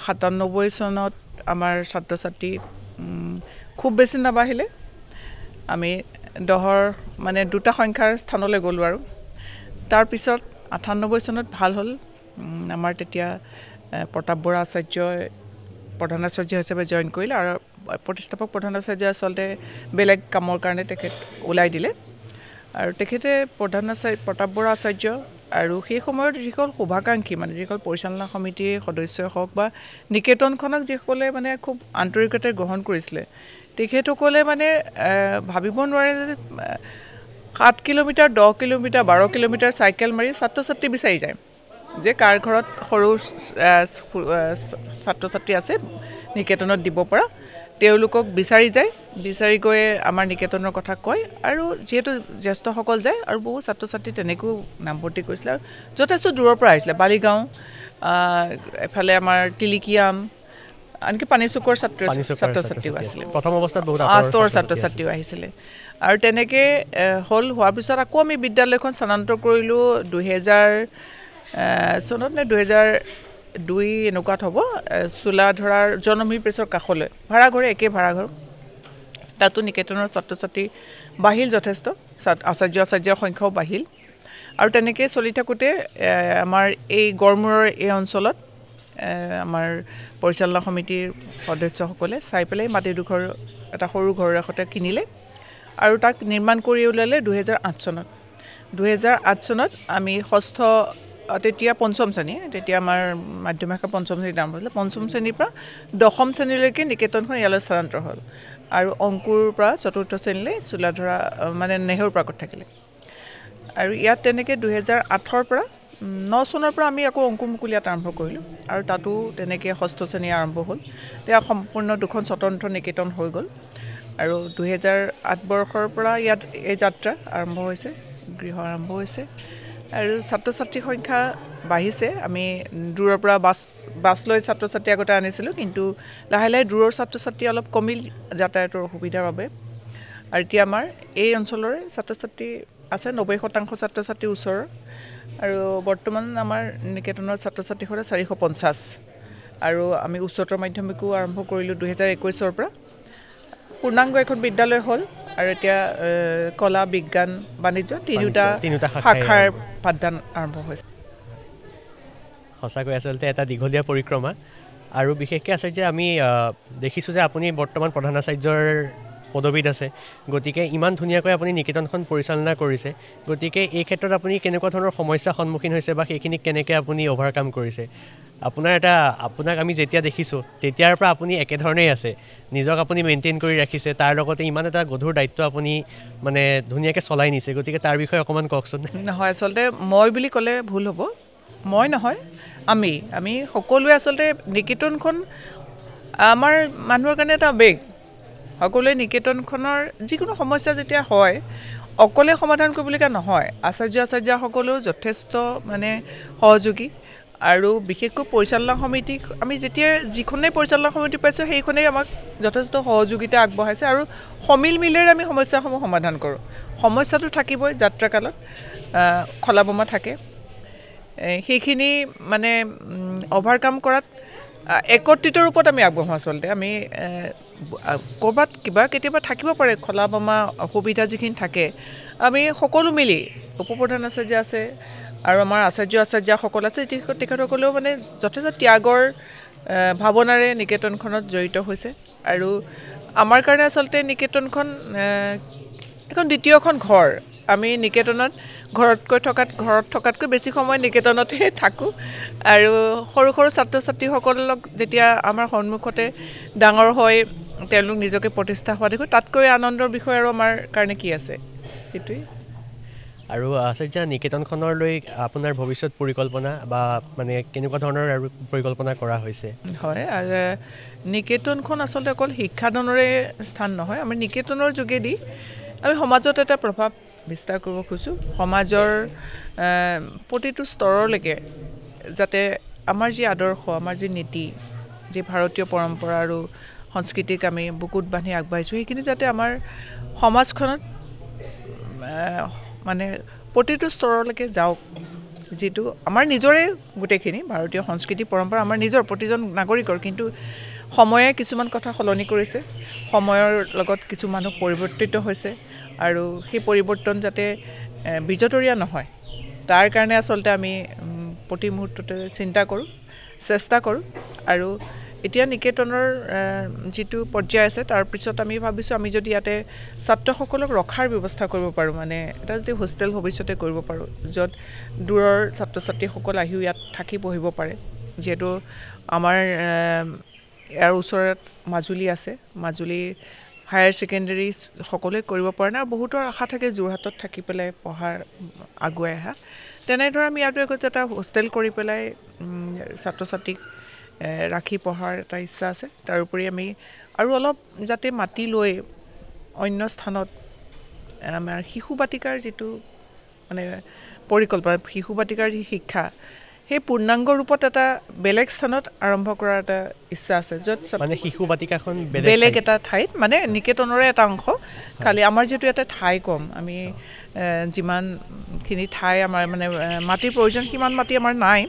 97 চনত আমাৰ ছাত্ৰ ছাত্ৰী খুব বেছি নাবাঢ়িলে আমি 10ৰ মানে দুটা সংখ্যাৰ স্থানলৈ গ'লোঁ আৰু তাৰপিছত 98 চনত ভাল হ'ল আমাৰ তেতিয়া প্ৰতাপ বৰা আচাৰ্যই প্ৰধান আচাৰ্য হিচাপে জইন কৰিলে আৰু প্ৰতিষ্ঠাপক প্ৰধান আচাৰ্য আচলতে বেলেগ কামৰ কাৰণে তেখেত ওলাই দিলে আৰু তেখেতে প্ৰতাপ বৰা আচাৰ্য আৰু সেই সময়ত যিসকল শুভাকাংক্ষী মানে যিসকল পৰিচালনা সমিতিৰ সদস্যই হওক বা নিকেতনখনক যিসকলে মানে খুব আন্তৰিকতাৰে গ্ৰহণ কৰিছিলে তেখেতসকলে মানে ভাবিব নোৱাৰে যে 7 কিলোমিটাৰ 10 কিলোমিটাৰ 12 কিলোমিটাৰ চাইকেল মাৰি ছাত্ৰ ছাত্ৰী বিচাৰি যায় যে কাৰ ঘৰত সৰু ছাত্ৰ ছাত্ৰী আছে নিকেতনত দিব পৰা তেওঁলোকক বিচাৰি যায় বিচাৰি গৈ আমাৰ নিকেতনৰ কথা কয় আৰু যেহেতু জ্যেষ্ঠসকল যায় আৰু বহু ছাত্ৰ ছাত্ৰী তেনেকৈও নামভৰ্তি কৰিছিলে আৰু যথেষ্ট দূৰৰ পৰা আহিছিলে বালিগাঁও এফালে আমাৰ তিলিকিয়াম আনকি পানীচুকৰ ছাত্ৰ ছাত্ৰীও আছিলে প্ৰথম অৱস্থাত বহুত আঁতৰ ছাত্ৰ ছাত্ৰীও আহিছিলে আৰু তেনেকৈ হোৱাৰ পিছত আকৌ আমি বিদ্যালয়খন স্থানান্তৰ কৰিলোঁ 2000 চনত নে 2002 এনেকুৱাত হ'ব চোলাধৰাৰ জনমী প্ৰেছৰ কাষলৈ ভাড়াঘৰে একে ভাড়াঘৰ তাতো নিকেতনৰ ছাত্ৰ ছাত্ৰী বাঢ়িল যথেষ্ট আচাৰ্যৰ সংখ্যাও বাঢ়িল আৰু তেনেকৈ চলি থাকোঁতে আমাৰ এই গড়মূৰৰ এই অঞ্চলত আমাৰ পৰিচালনা সমিতিৰ সদস্যসকলে চাই পেলাই মাটিডোখৰ এটা সৰু ঘৰ এখতে কিনিলে আৰু তাক নিৰ্মাণ কৰি ওলালে 2008 চনত আমি ষষ্ঠ তেতিয়া পঞ্চম শ্ৰেণী তেতিয়া আমাৰ মাধ্যমিক শিক্ষা পঞ্চম শ্ৰেণীত আৰম্ভ হৈছিলে পঞ্চম শ্ৰেণীৰ পৰা দশম শ্ৰেণীলৈকে নিকেতনখন ইয়ালৈ স্থানান্তৰ হ'ল আৰু অংকুৰ পৰা চতুৰ্থ শ্ৰেণীলৈ চোলাধৰা মানে নেহেৰুৰ প্ৰাকত থাকিলে আৰু ইয়াত তেনেকৈ 2008ৰ পৰা 9 চনৰ পৰা আমি আকৌ অংকুৰ মুকলিয়াত আৰম্ভ কৰিলোঁ আৰু তাতো তেনেকৈ ষষ্ঠ শ্ৰেণী আৰম্ভ হ'ল তেতিয়া সম্পূৰ্ণ দুখন স্বতন্ত্ৰ নিকেতন হৈ গ'ল আৰু 2008 বৰ্ষৰ পৰা ইয়াত এই যাত্ৰা আৰম্ভ হৈছে গৃহ আৰম্ভ হৈছে আৰু ছাত্ৰ ছাত্ৰীৰ সংখ্যা বাঢ়িছে আমি দূৰৰ পৰা বাছ লৈ ছাত্ৰ ছাত্ৰী আগতে আনিছিলোঁ কিন্তু লাহে লাহে দূৰৰ ছাত্ৰ ছাত্ৰী অলপ কমিল যাতায়াতৰ অসুবিধাৰ বাবে আৰু এতিয়া আমাৰ এই অঞ্চলৰে ছাত্ৰ ছাত্ৰী আছে 90% ছাত্ৰ ছাত্ৰী ওচৰৰ আৰু বৰ্তমান আমাৰ নিকেতনৰ ছাত্ৰ ছাত্ৰী হ'ল 450 আৰু আমি উচ্চতৰ মাধ্যমিকো আৰম্ভ কৰিলোঁ 2021 পৰা পূৰ্ণাংগ এখন বিদ্যালয় হ'ল আৰু এতিয়া কলা বিজ্ঞান বাণিজ্য তিনিটা শাখাৰ পাঠদান আৰম্ভ হৈছে সঁচাকৈ আচলতে এটা দীঘলীয়া পৰিক্ৰমা আৰু বিশেষকৈ আচাৰ্য আমি দেখিছোঁ যে আপুনি বৰ্তমান প্ৰধান আচাৰ্যৰ পদবীত আছে গতিকে ইমান ধুনীয়াকৈ আপুনি নিকেতনখন পৰিচালনা কৰিছে গতিকে এই ক্ষেত্ৰত আপুনি কেনেকুৱা ধৰণৰ সমস্যাৰ সন্মুখীন হৈছে বা সেইখিনিক কেনেকৈ আপুনি অভাৰকাম কৰিছে আপোনাক আমি যেতিয়া দেখিছোঁ তেতিয়াৰ পৰা আপুনি একেধৰণেই আছে নিজক আপুনি মেইনটেইন কৰি ৰাখিছে তাৰ লগতে ইমান এটা গধুৰ দায়িত্ব আপুনি মানে ধুনীয়াকৈ চলাই নিছে গতিকে তাৰ বিষয়ে অকণমান কওকচোন নহয় আচলতে মই বুলি ক'লে ভুল হ'ব মই নহয় আমি সকলোৱে আচলতে নিকেতনখন আমাৰ মানুহৰ কাৰণে এটা বেগ সকলোৱে নিকেতনখনৰ যিকোনো সমস্যা যেতিয়া হয় অকলে সমাধান কৰিবলগীয়া নহয় আচাৰ্যসকলেও যথেষ্ট মানে সহযোগী আৰু বিশেষকৈ পৰিচালনা সমিতি আমি যেতিয়া যিখনেই পৰিচালনা সমিতি পাইছোঁ সেইখনেই আমাক যথেষ্ট সহযোগিতা আগবঢ়াইছে আৰু সমিল মিলেৰে আমি সমস্যাসমূহ সমাধান কৰোঁ সমস্যাটো থাকিবই যাত্ৰাকালত খলাবমা থাকে সেইখিনি মানে অভাৰকাম কৰাত একত্ৰিত ৰূপত আমি আগবঢ়াওঁ আচলতে আমি ক'ৰবাত কেতিয়াবা থাকিব পাৰে খলাবমা অসুবিধা যিখিনি থাকে আমি সকলো মিলি উপপ্ৰধান আচাৰ্য আছে আৰু আমাৰ আচাৰ্যসকল আছে তেখেতসকলেও মানে যথেষ্ট ত্যাগৰ ভাৱনাৰে নিকেতনখনত জড়িত হৈছে আৰু আমাৰ কাৰণে আচলতে নিকেতনখন এখন দ্বিতীয়খন ঘৰ আমি নিকেতনত ঘৰত থকাতকৈ বেছি সময় নিকেতনতে থাকোঁ আৰু সৰু সৰু ছাত্ৰ ছাত্ৰীসকলক যেতিয়া আমাৰ সন্মুখতে ডাঙৰ হৈ তেওঁলোক নিজকে প্ৰতিষ্ঠা হোৱা দেখোঁ তাতকৈ আনন্দৰ বিষয় আৰু আমাৰ কাৰণে কি আছে সেইটোৱেই আৰু আচাৰ্য নিকেতনখনলৈ আপোনাৰ ভৱিষ্যত পৰিকল্পনা বা মানে কেনেকুৱা ধৰণৰ আৰু পৰিকল্পনা কৰা হৈছে হয় আৰু নিকেতনখন আচলতে অকল শিক্ষাদানৰে স্থান নহয় আমি নিকেতনৰ যোগেদি আমি সমাজত এটা প্ৰভাৱ বিস্তাৰ কৰিব খোজোঁ সমাজৰ প্ৰতিটো স্তৰলৈকে যাতে আমাৰ যি আদৰ্শ আমাৰ যি নীতি যি ভাৰতীয় পৰম্পৰা আৰু সংস্কৃতিক আমি বুকুত বান্ধি আগবাঢ়িছোঁ সেইখিনি যাতে আমাৰ সমাজখনত মানে প্ৰতিটো স্তৰলৈকে যাওক যিটো আমাৰ নিজৰে গোটেইখিনি ভাৰতীয় সংস্কৃতি পৰম্পৰা আমাৰ নিজৰ প্ৰতিজন নাগৰিকৰ কিন্তু সময়ে কিছুমান কথা সলনি কৰিছে সময়ৰ লগত কিছু মানুহ পৰিৱৰ্তিত হৈছে আৰু সেই পৰিৱৰ্তন যাতে বিজতৰীয়া নহয় তাৰ কাৰণে আচলতে আমি প্ৰতি মুহূৰ্ততে চিন্তা কৰোঁ চেষ্টা কৰোঁ আৰু এতিয়া নিকেতনৰ যিটো পৰ্যায় আছে তাৰ পিছত আমি ভাবিছোঁ আমি যদি ইয়াতে ছাত্ৰসকলক ৰখাৰ ব্যৱস্থা কৰিব পাৰোঁ মানে এটা যদি হোষ্টেল ভৱিষ্যতে কৰিব পাৰোঁ য'ত দূৰৰ ছাত্ৰ ছাত্ৰীসকল আহিও ইয়াত থাকি পঢ়িব পাৰে যিহেতু আমাৰ ইয়াৰ ওচৰত মাজুলী আছে মাজুলী হায়াৰ ছেকেণ্ডেৰী সকলোৱে কৰিব পৰা নাই আৰু বহুতৰ আশা থাকে যোৰহাটত থাকি পেলাই পঢ়াৰ আগুৱাই অহা তেনেদৰে আমি ইয়াত এটা হোষ্টেল কৰি পেলাই ছাত্ৰ ছাত্ৰীক ৰাখি পঢ়াৰ এটা ইচ্ছা আছে তাৰোপৰি আমি আৰু অলপ যাতে মাতি লৈ অন্য স্থানত আমাৰ শিশু বাটিকাৰ যিটো মানে পৰিকল্পনা শিশু বাটিকাৰ যি শিক্ষা সেই পূৰ্ণাংগ ৰূপত এটা বেলেগ স্থানত আৰম্ভ কৰাৰ এটা ইচ্ছা আছে য'ত মানে শিশু বাটিকাখন বেলেগ এটা ঠাইত মানে নিকেতনৰে এটা অংশ খালি আমাৰ যিহেতু এটা ঠাই কম আমি যিমানখিনি ঠাই আমাৰ মানে মাটিৰ প্ৰয়োজন সিমান মাটি আমাৰ নাই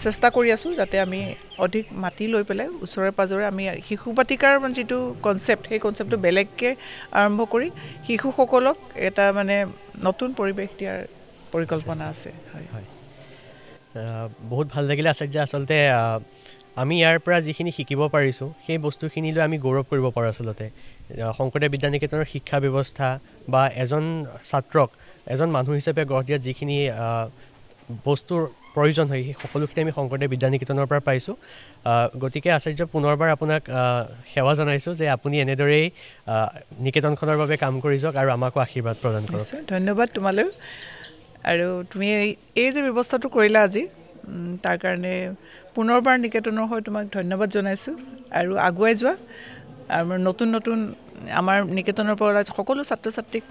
চেষ্টা কৰি আছোঁ যাতে আমি অধিক মাটি লৈ পেলাই ওচৰে পাজৰে আমি শিশু বাটিকাৰ যিটো কনচেপ্ট সেই কনচেপ্টটো বেলেগকৈ আৰম্ভ কৰি শিশুসকলক এটা মানে নতুন পৰিৱেশ দিয়াৰ পৰিকল্পনা আছে হয় হয় বহুত ভাল লাগিলে আচাৰ্য আচলতে আমি ইয়াৰ পৰা যিখিনি শিকিব পাৰিছোঁ সেই বস্তুখিনিলৈ আমি গৌৰৱ কৰিব পাৰোঁ আচলতে শংকৰদেৱ বিদ্যা নিকেতনৰ শিক্ষা ব্যৱস্থা বা এজন ছাত্ৰক এজন মানুহ হিচাপে গঢ় দিয়াত যিখিনি বস্তুৰ প্ৰয়োজন হয় সেই সকলোখিনি আমি শংকৰদেৱ বিদ্যা নিকেতনৰ পৰা পাইছোঁ গতিকে আচাৰ্য পুনৰবাৰ আপোনাক সেৱা জনাইছোঁ যে আপুনি এনেদৰেই নিকেতনখনৰ বাবে কাম কৰি যাওক আৰু আমাকো আশীৰ্বাদ প্ৰদান কৰক ধন্যবাদ তোমালৈ আৰু তুমি এই যে ব্যৱস্থাটো কৰিলা আজি তাৰ কাৰণে পুনৰবাৰ নিকেতনৰ হৈ তোমাক ধন্যবাদ জনাইছোঁ আৰু আগুৱাই যোৱা আৰু নতুন নতুন আমাৰ নিকেতনৰ পৰা সকলো ছাত্ৰ ছাত্ৰীক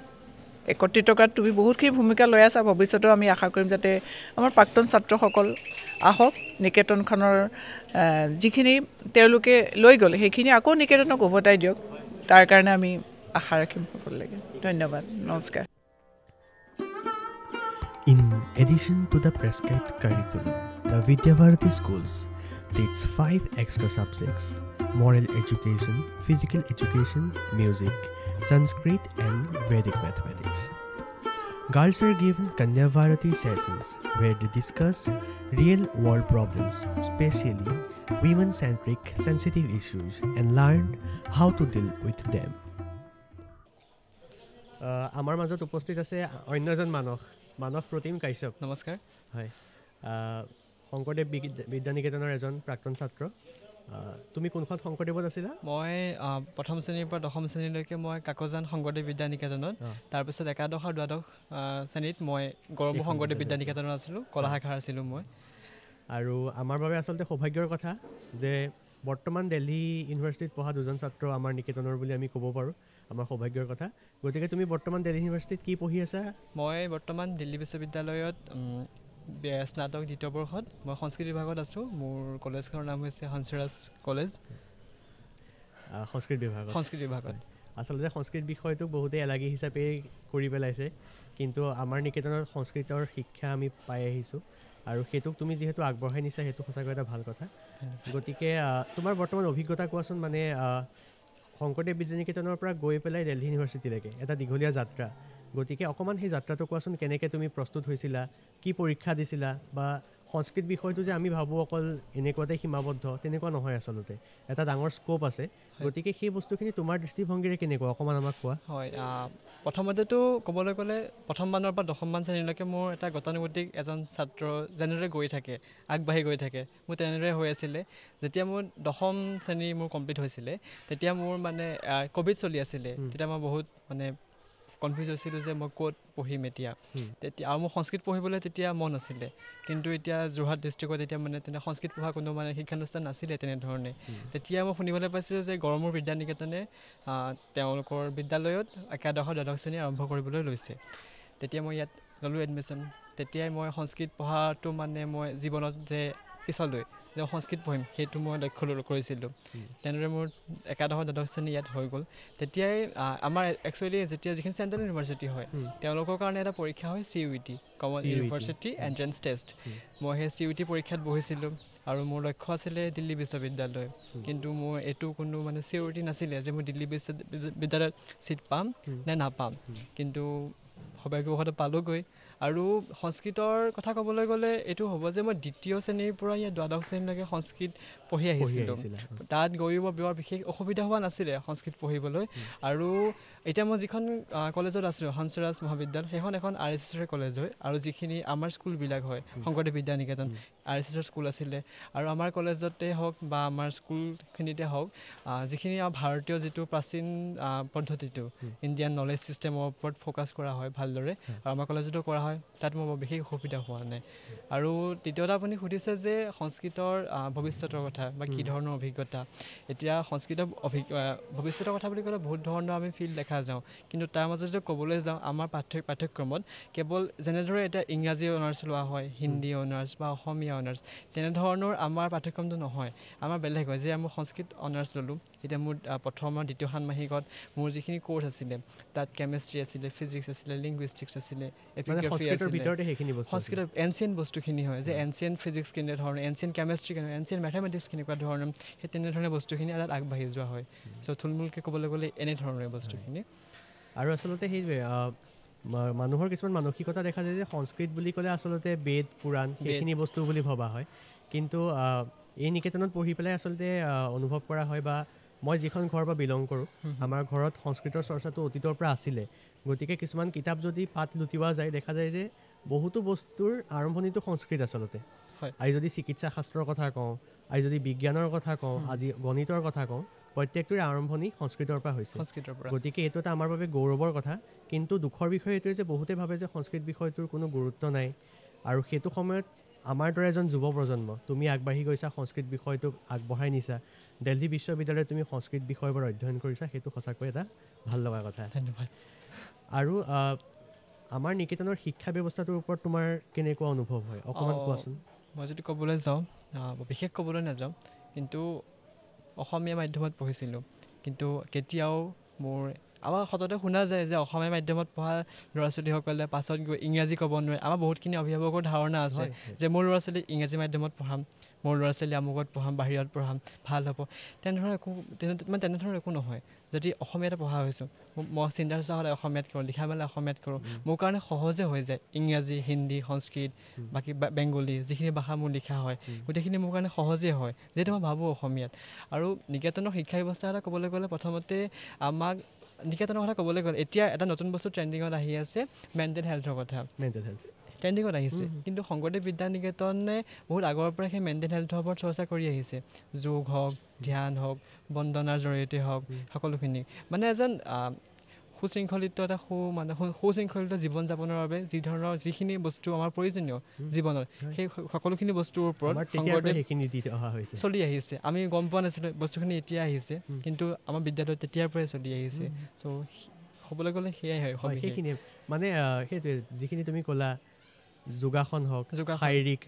একত্ৰিত কৰাত তুমি বহুতখিনি ভূমিকা লৈ আছা ভৱিষ্যতেও আমি আশা কৰিম যাতে আমাৰ প্ৰাক্তন ছাত্ৰসকল আহক নিকেতনখনৰ যিখিনি তেওঁলোকে লৈ গ'ল সেইখিনি আকৌ নিকেতনক উভতাই দিয়ক তাৰ কাৰণে আমি আশা ৰাখিম সকলোলৈকে ধন্যবাদ নমস্কাৰ In addition to the prescribed curriculum, the Vidyabharati schools teach 5 extra subjects: moral education, physical education, music, Sanskrit and Vedic mathematics. Girls are given Kanya Bharati sessions where they discuss real-world problems, especially women-centric sensitive issues, and learn how to deal with them. আমাৰ মাজত উপস্থিত আছে অন্য এজন মানস প্ৰতিম কাশ্যপ নমস্কাৰ হয় শংকৰদেৱ বিদ্যা নিকেতনৰ এজন প্ৰাক্তন ছাত্ৰ তুমি কোনখন শংকৰদেৱত আছিলা মই প্ৰথম শ্ৰেণীৰ পৰা দশম শ্ৰেণীলৈকে মই কাকজান শংকৰদেৱ বিদ্যা নিকেতনত তাৰপিছত একাদশ আৰু দ্বাদশ শ্ৰেণীত মই গড়মূৰ শংকৰদেৱ বিদ্যা নিকেতনত আছিলোঁ কলা শাখাৰ আছিলোঁ মই আৰু আমাৰ বাবে আচলতে সৌভাগ্যৰ কথা যে বৰ্তমান দিল্লী ইউনিভাৰ্চিটিত পঢ়া দুজন ছাত্ৰ আমাৰ নিকেতনৰ বুলি আমি ক'ব পাৰোঁ আমাৰ সৌভাগ্যৰ কথা গতিকে তুমি বৰ্তমান দিল্লী ইউনিভাৰ্চিটিত কি পঢ়ি আছা মই বৰ্তমান দিল্লী বিশ্ববিদ্যালয়ত স্নাতক দ্বিতীয় বৰ্ষত মই সংস্কৃত বিভাগত আছোঁ মোৰ কলেজখনৰ নাম হৈছে হংসৰাজ কলেজ সংস্কৃত বিভাগত আচলতে সংস্কৃত বিষয়টোক বহুতেই এলাগী হিচাপে কৰি পেলাইছে কিন্তু আমাৰ নিকেতনত সংস্কৃতৰ শিক্ষা আমি পাই আহিছোঁ আৰু সেইটোক তুমি যিহেতু আগবঢ়াই নিছা সেইটো সঁচাকৈ এটা ভাল কথা গতিকে তোমাৰ বৰ্তমান অভিজ্ঞতা কোৱাচোন মানে শংকৰদেৱ বিদ্যা নিকেতনৰ পৰা গৈ পেলাই দিল্লী ইউনিভাৰ্চিটিলৈকে এটা দীঘলীয়া যাত্ৰা গতিকে অকণমান সেই যাত্ৰাটো কোৱাচোন কেনেকৈ তুমি প্ৰস্তুত হৈছিলা কি পৰীক্ষা দিছিলা বা সংস্কৃত বিষয়টো যে আমি ভাবোঁ অকল এনেকুৱাতে সীমাবদ্ধ তেনেকুৱা নহয় আচলতে এটা ডাঙৰ স্ক'প আছে গতিকে সেই বস্তুখিনি তোমাৰ দৃষ্টিভংগীৰে কেনেকুৱা অকণমান আমাক কোৱা হয় প্ৰথমতেতো ক'বলৈ গ'লে প্ৰথম মানৰ পৰা দশমমান শ্ৰেণীলৈকে মোৰ এটা গতানুগতিক এজন ছাত্ৰ যেনেদৰে গৈ থাকে আগবাঢ়ি গৈ থাকে মোৰ তেনেদৰে হৈ আছিলে যেতিয়া মোৰ দশম শ্ৰেণী মোৰ কমপ্লিট হৈছিলে তেতিয়া মোৰ মানে ক'ভিড চলি আছিলে তেতিয়া মই বহুত মানে কনফিউজ হৈছিলোঁ যে মই ক'ত পঢ়িম এতিয়া তেতিয়া আৰু মোৰ সংস্কৃত পঢ়িবলৈ তেতিয়া মন আছিলে কিন্তু এতিয়া যোৰহাট ডিষ্ট্ৰিক্টত এতিয়া মানে তেনে সংস্কৃত পঢ়া কোনো মানে শিক্ষানুষ্ঠান নাছিলে তেনেধৰণে তেতিয়া মই শুনিবলৈ পাইছিলোঁ যে গড়মূৰ বিদ্যা নিকেতনে তেওঁলোকৰ বিদ্যালয়ত একাদশ দ্বাদশ শ্ৰেণী আৰম্ভ কৰিবলৈ লৈছে তেতিয়া মই ইয়াত ল'লোঁ এডমিশ্যন তেতিয়াই মই সংস্কৃত পঢ়াটো মানে মই জীৱনত যে পিছলৈ যে সংস্কৃত পঢ়িম সেইটো মই লক্ষ্য কৰিছিলোঁ তেনেদৰে মোৰ একাদশ দ্বাদশ শ্ৰেণী ইয়াত হৈ গ'ল তেতিয়াই আমাৰ একচুৱেলি যেতিয়া যিখিনি চেণ্ট্ৰেল ইউনিভাৰ্চিটি হয় তেওঁলোকৰ কাৰণে এটা পৰীক্ষা হয় CUET common university entrance test মই সেই CUET পৰীক্ষাত বহিছিলোঁ আৰু মোৰ লক্ষ্য আছিলে দিল্লী বিশ্ববিদ্যালয় কিন্তু মোৰ এইটো কোনো মানে চিউৰিটি নাছিলে যে মই দিল্লী বিশ্ববিদ্যালয়ত ছিট পাম নে নাপাম কিন্তু সৌভাগ্যবশতঃ পালোঁগৈ আৰু সংস্কৃতৰ কথা ক'বলৈ গ'লে এইটো হ'ব যে মই দ্বিতীয় শ্ৰেণীৰ পৰা ইয়াত দ্বাদশ শ্ৰেণীলৈকে সংস্কৃত পঢ়ি আহিছিলোঁ তাত গৈও বৰ বিশেষ অসুবিধা হোৱা নাছিলে সংস্কৃত পঢ়িবলৈ আৰু এতিয়া মই যিখন কলেজত আছিলোঁ হংসৰাজ মহাবিদ্যালয় সেইখন এখন RSSৰ কলেজ হয় আৰু যিখিনি আমাৰ স্কুলবিলাক হয় শংকৰদেৱ বিদ্যা নিকেতন RSSৰ স্কুল আছিলে আৰু আমাৰ কলেজতে হওক বা আমাৰ স্কুলখিনিতে হওক যিখিনি ভাৰতীয় যিটো প্ৰাচীন পদ্ধতিটো ইণ্ডিয়ান নলেজ ছিষ্টেমৰ ওপৰত ফ'কাছ কৰা হয় ভালদৰে আৰু আমাৰ কলেজতো কৰা হয় তাত মোৰ বিশেষ অসুবিধা হোৱা নাই আৰু তৃতীয়তে আপুনি সুধিছে যে সংস্কৃতৰ ভৱিষ্যতৰ কথা বা কি ধৰণৰ অভিজ্ঞতা এতিয়া সংস্কৃতৰ ভৱিষ্যতৰ কথা বুলি ক'লে বহুত ধৰণৰ আমি ফিল্ড দেখা যাওঁ কিন্তু তাৰ মাজত যদি ক'বলৈ যাওঁ আমাৰ পাঠ্যক্ৰমত কেৱল যেনেদৰে এতিয়া ইংৰাজী অনাৰ্ছ লোৱা হয় হিন্দী অনাৰ্ছ বা অসমীয়া অনাৰ্ছ তেনেধৰণৰ আমাৰ পাঠ্যক্ৰমটো নহয় আমাৰ বেলেগ হয় যে মই সংস্কৃত অনাৰ্ছ ল'লোঁ এতিয়া মোৰ প্ৰথম আৰু দ্বিতীয় ষান্মাসিকত মোৰ যিখিনি কোৰ্চ আছিলে তাত কেমেষ্ট্ৰি আছিলে ফিজিক্স আছিলে লিংগুইষ্টিক্স আছিলে সংস্কৃতৰ এনচিয়েণ্ট বস্তুখিনি হয় যে এনচিয়েণ্ট ফিজিক্স কেনেধৰণৰ এনচিয়েণ্ট কেমেষ্ট্ৰি কেনেকুৱা এনচিয়েণ্ট মেথামেটিক্স কেনেকুৱা ধৰণৰ সেই তেনেধৰণৰ বস্তুখিনি তাত আগবাঢ়ি যোৱা হয় চ' থুলমূলকৈ ক'বলৈ গ'লে এনেধৰণৰ বস্তুখিনি আৰু আচলতে সেইটোৱে মানুহৰ কিছুমান মানসিকতা দেখা যায় যে সংস্কৃত বুলি ক'লে আচলতে বেদ পুৰাণ সেইখিনি বস্তু বুলি ভবা হয় কিন্তু এই নিকেতনত পঢ়ি পেলাই আচলতে অনুভৱ কৰা হয় বা মই যিখন ঘৰৰ পৰা বিলং কৰোঁ আমাৰ ঘৰত সংস্কৃতৰ চৰ্চাটো অতীতৰ পৰা আছিলে গতিকে কিছুমান কিতাপ যদি পাত লুটিওৱা যায় দেখা যায় যে বহুতো বস্তুৰ আৰম্ভণিটো সংস্কৃত আচলতে আজি যদি চিকিৎসা শাস্ত্ৰৰ কথা কওঁ আজি যদি বিজ্ঞানৰ কথা কওঁ আজি গণিতৰ কথা কওঁ প্ৰত্যেকটোৰে আৰম্ভণি সংস্কৃতৰ পৰা হৈছে গতিকে এইটো এটা আমাৰ বাবে গৌৰৱৰ কথা কিন্তু দুখৰ বিষয় এইটোৱে যে বহুতে ভাবে যে সংস্কৃত বিষয়টোৰ কোনো গুৰুত্ব নাই আৰু সেইটো সময়ত আমাৰ দৰে এজন যুৱ প্ৰজন্ম তুমি আগবাঢ়ি গৈছা সংস্কৃত বিষয়টোক আগবঢ়াই নিছা দিল্লী বিশ্ববিদ্যালয়ত তুমি সংস্কৃত বিষয়বোৰ অধ্যয়ন কৰিছা সেইটো সঁচাকৈ এটা ভাল লগা কথা ধন্যবাদ আৰু আমাৰ নিকেতনৰ শিক্ষা ব্যৱস্থাটোৰ ওপৰত তোমাৰ কেনেকুৱা অনুভৱ হয় অকণমান কোৱাচোন মই যদি ক'বলৈ যাওঁ বিশেষ ক'বলৈ নাযাওঁ কিন্তু অসমীয়া মাধ্যমত পঢ়িছিলোঁ কিন্তু কেতিয়াও মোৰ আমাৰ সততে শুনা যায় যে অসমীয়া মাধ্যমত পঢ়া ল'ৰা ছোৱালীসকলে পাছত গৈ ইংৰাজী ক'ব নোৱাৰে আমাৰ বহুতখিনি অভিভাৱকৰ ধাৰণা আছে যে মোৰ ল'ৰা ছোৱালী ইংৰাজী মাধ্যমত পঢ়াম মোৰ ল'ৰা ছোৱালী আমুকত পঢ়াম বাহিৰত পঢ়াম ভাল হ'ব তেনেধৰণৰ একো নহয় যদি অসমীয়াতে পঢ়া হৈছোঁ মই চিন্তা চৰ্চা সদায় অসমীয়াত কৰোঁ লিখা মেলা অসমীয়াত কৰোঁ মোৰ কাৰণে সহজে হৈ যায় ইংৰাজী হিন্দী সংস্কৃত বাকী বেংগলী যিখিনি ভাষা মোৰ লিখা হয় গোটেইখিনি মোৰ কাৰণে সহজেই হয় যিহেতু মই ভাবোঁ অসমীয়াত আৰু নিকেতনৰ শিক্ষা ব্যৱস্থা এটা ক'বলৈ গ'লে প্ৰথমতে আমাক নিকেতনৰ কথা ক'বলৈ গ'লে এতিয়া এটা নতুন বস্তু ট্ৰেণ্ডিঙত আহি আছে মেণ্টেল হেল্থৰ কথা ট্ৰেণ্ডিঙত আহিছে কিন্তু শংকৰদেৱ বিদ্যা নিকেতনে বহুত আগৰ পৰা সেই মেণ্টেল হেল্থৰ ওপৰত চৰ্চা কৰি আহিছে যোগ হওক ধ্যান হওক বন্দনাৰ জৰিয়তে হওক সকলোখিনি মানে এজন সুশৃংখলিত এটা সুশৃংখলিত জীৱন যাপনৰ বাবে যিখিনি বস্তু আমাৰ প্ৰয়োজনীয় জীৱনত সেই সকলোখিনি বস্তুৰ ওপৰত চলি আহিছে আমি গম পোৱা নাছিলোঁ বস্তুখিনি এতিয়া আহিছে কিন্তু আমাৰ বিদ্যালয়ত তেতিয়াৰ পৰাই চলি আহিছে চ' ক'বলৈ গ'লে সেয়াই হয় সেইখিনি মানে সেইটোৱে যিখিনি তুমি ক'লা যোগাসন হওক শাৰীৰিক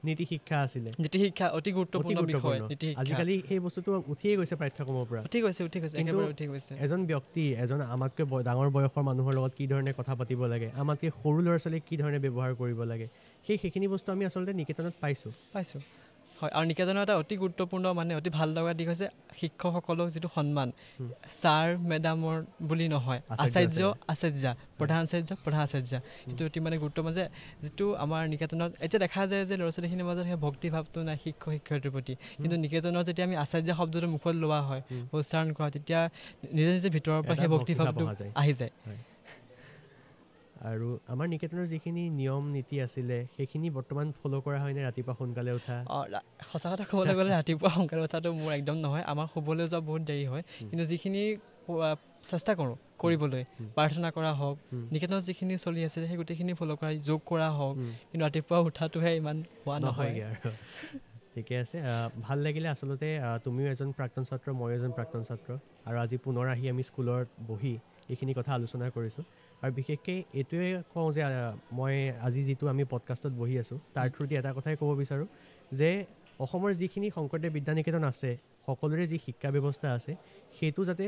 নীতি শিক্ষা আছিলে নীতি শিক্ষা অতি গুৰুত্বপূৰ্ণ বিষয় আজিকালি সেই বস্তুটো উঠিয়ে গৈছে পাঠ্যক্ৰমৰ পৰা উঠি গৈছে এজন ব্যক্তি এজন আমাতকৈ ডাঙৰ বয়সৰ মানুহৰ লগত কি ধৰণে কথা পাতিব লাগে আমাতকৈ সৰু ল'ৰা ছোৱালীক কি ধৰণে ব্যৱহাৰ কৰিব লাগে সেইখিনি বস্তু আমি আচলতে নিকেতনত পাইছোঁ হয় আৰু নিকেতনৰ এটা অতি গুৰুত্বপূৰ্ণ মানে অতি ভাল লগা দিশ হৈছে শিক্ষকসকলক যিটো সন্মান ছাৰ মেডামৰ বুলি নহয় আচাৰ্য প্ৰধান আচাৰ্য সেইটো অতি মানে গুৰুত্বপূৰ্ণ যে যিটো আমাৰ নিকেতনত এতিয়া দেখা যায় যে ল'ৰা ছোৱালীখিনিৰ মাজত সেই ভক্তিভাৱটো নাই শিক্ষয়িত্ৰীৰ প্ৰতি কিন্তু নিকেতনত যেতিয়া আমি আচাৰ্য শব্দটো মুখত লোৱা হয় উচ্চাৰণ কৰা তেতিয়া নিজে নিজে ভিতৰৰ পৰা সেই ভক্তিভাৱটো আহি যায় আৰু আমাৰ নিকেতনৰ যিখিনি নিয়ম নীতি আছিলে সেইখিনি বৰ্তমান ফ'ল' কৰা হয়নে ৰাতিপুৱা সোনকালে উঠা সঁচা কথা ক'বলৈ গ'লে ৰাতিপুৱা সোনকালে উঠাটো মোৰ একদম নহয় আমাৰ শুবলৈ যোৱা বহুত দেৰি হয় কিন্তু যিখিনি চেষ্টা কৰোঁ কৰিবলৈ প্ৰাৰ্থনা কৰা হওক নিকেতনত যিখিনি চলি আছে সেই গোটেইখিনি ফ'ল' কৰা যোগ কৰা হওক কিন্তু ৰাতিপুৱা উঠাটোহে ইমান হোৱা নহয়গৈ আৰু ঠিকে আছে ভাল লাগিলে আচলতে তুমিও এজন প্ৰাক্তন ছাত্ৰ ময়ো এজন প্ৰাক্তন ছাত্ৰ আৰু আজি পুনৰ আহি আমি স্কুলত বহি এইখিনি কথা আলোচনা কৰিছোঁ আৰু বিশেষকৈ এইটোৱে কওঁ যে মই আজি যিটো আমি পডকাষ্টত বহি আছোঁ তাৰ থ্ৰুদি এটা কথাই ক'ব বিচাৰোঁ যে অসমৰ যিখিনি শংকৰদেৱ বিদ্যানিকেতন আছে সকলোৰে যি শিক্ষা ব্যৱস্থা আছে সেইটো যাতে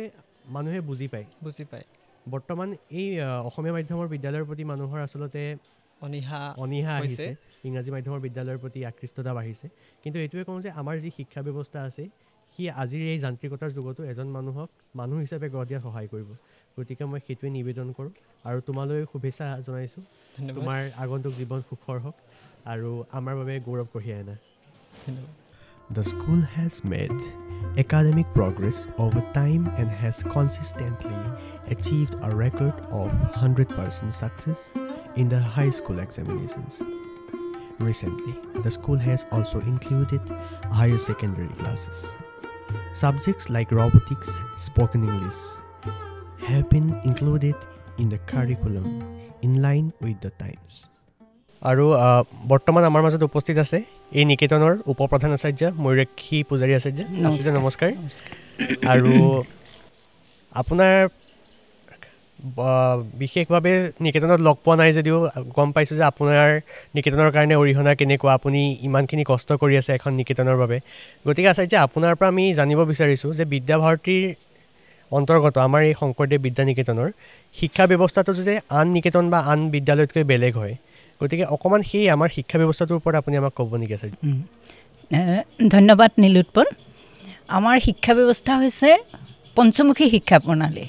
মানুহে বুজি পায় বৰ্তমান এই অসমীয়া মাধ্যমৰ বিদ্যালয়ৰ প্ৰতি মানুহৰ আচলতে অনীহা আহিছে ইংৰাজী মাধ্যমৰ বিদ্যালয়ৰ প্ৰতি আকৃষ্টতা বাঢ়িছে কিন্তু এইটোৱে কওঁ যে আমাৰ যি শিক্ষা ব্যৱস্থা আছে সি আজিৰ এই যান্ত্ৰিকতাৰ যুগতো এজন মানুহক মানুহ হিচাপে গঢ় দিয়াত সহায় কৰিব গতিকে মই সেইটোৱে নিবেদন কৰোঁ আৰু তোমালৈ শুভেচ্ছা জনাইছোঁ তোমাৰ আগন্তুক জীৱন সুখৰ হওক আৰু আমাৰ বাবে গৌৰৱ কঢ়িয়াই আনা The school has made academic progress over time and has consistently achieved a record of 100% success in the high school examinations. Recently, the school has also included higher secondary classes. Subjects like robotics, spoken English have been included in the curriculum in line with the times. আৰু বৰ্তমান আমাৰ মাজত উপস্থিত আছে এই নিকেতনৰ উপ প্ৰধান আচাৰ্য ময়ূৰাক্ষী পূজাৰী আচাৰ্য আচাৰ্য নমস্কাৰ আৰু আপোনাৰ বিশেষভাৱে নিকেতনত লগ পোৱা নাই যদিও গম পাইছোঁ যে আপোনাৰ নিকেতনৰ কাৰণে অৰিহণা কেনেকুৱা আপুনি ইমানখিনি কষ্ট কৰি আছে এখন নিকেতনৰ বাবে গতিকে আচাৰ্য আপোনাৰ পৰা আমি জানিব বিচাৰিছোঁ যে বিদ্যাভাৰতীৰ অন্তৰ্গত আমাৰ এই শংকৰদেৱ বিদ্যানিকেতনৰ শিক্ষা ব্যৱস্থাটো যে আন নিকেতন বা আন বিদ্যালয়তকৈ বেলেগ হয় গতিকে অকণমান সেই আমাৰ শিক্ষা ব্যৱস্থাটোৰ ওপৰত আপুনি আমাক ক'ব নেকি আচাৰ্য ধন্যবাদ নীলোৎপল আমাৰ শিক্ষা ব্যৱস্থা হৈছে পঞ্চমুখী শিক্ষা প্ৰণালী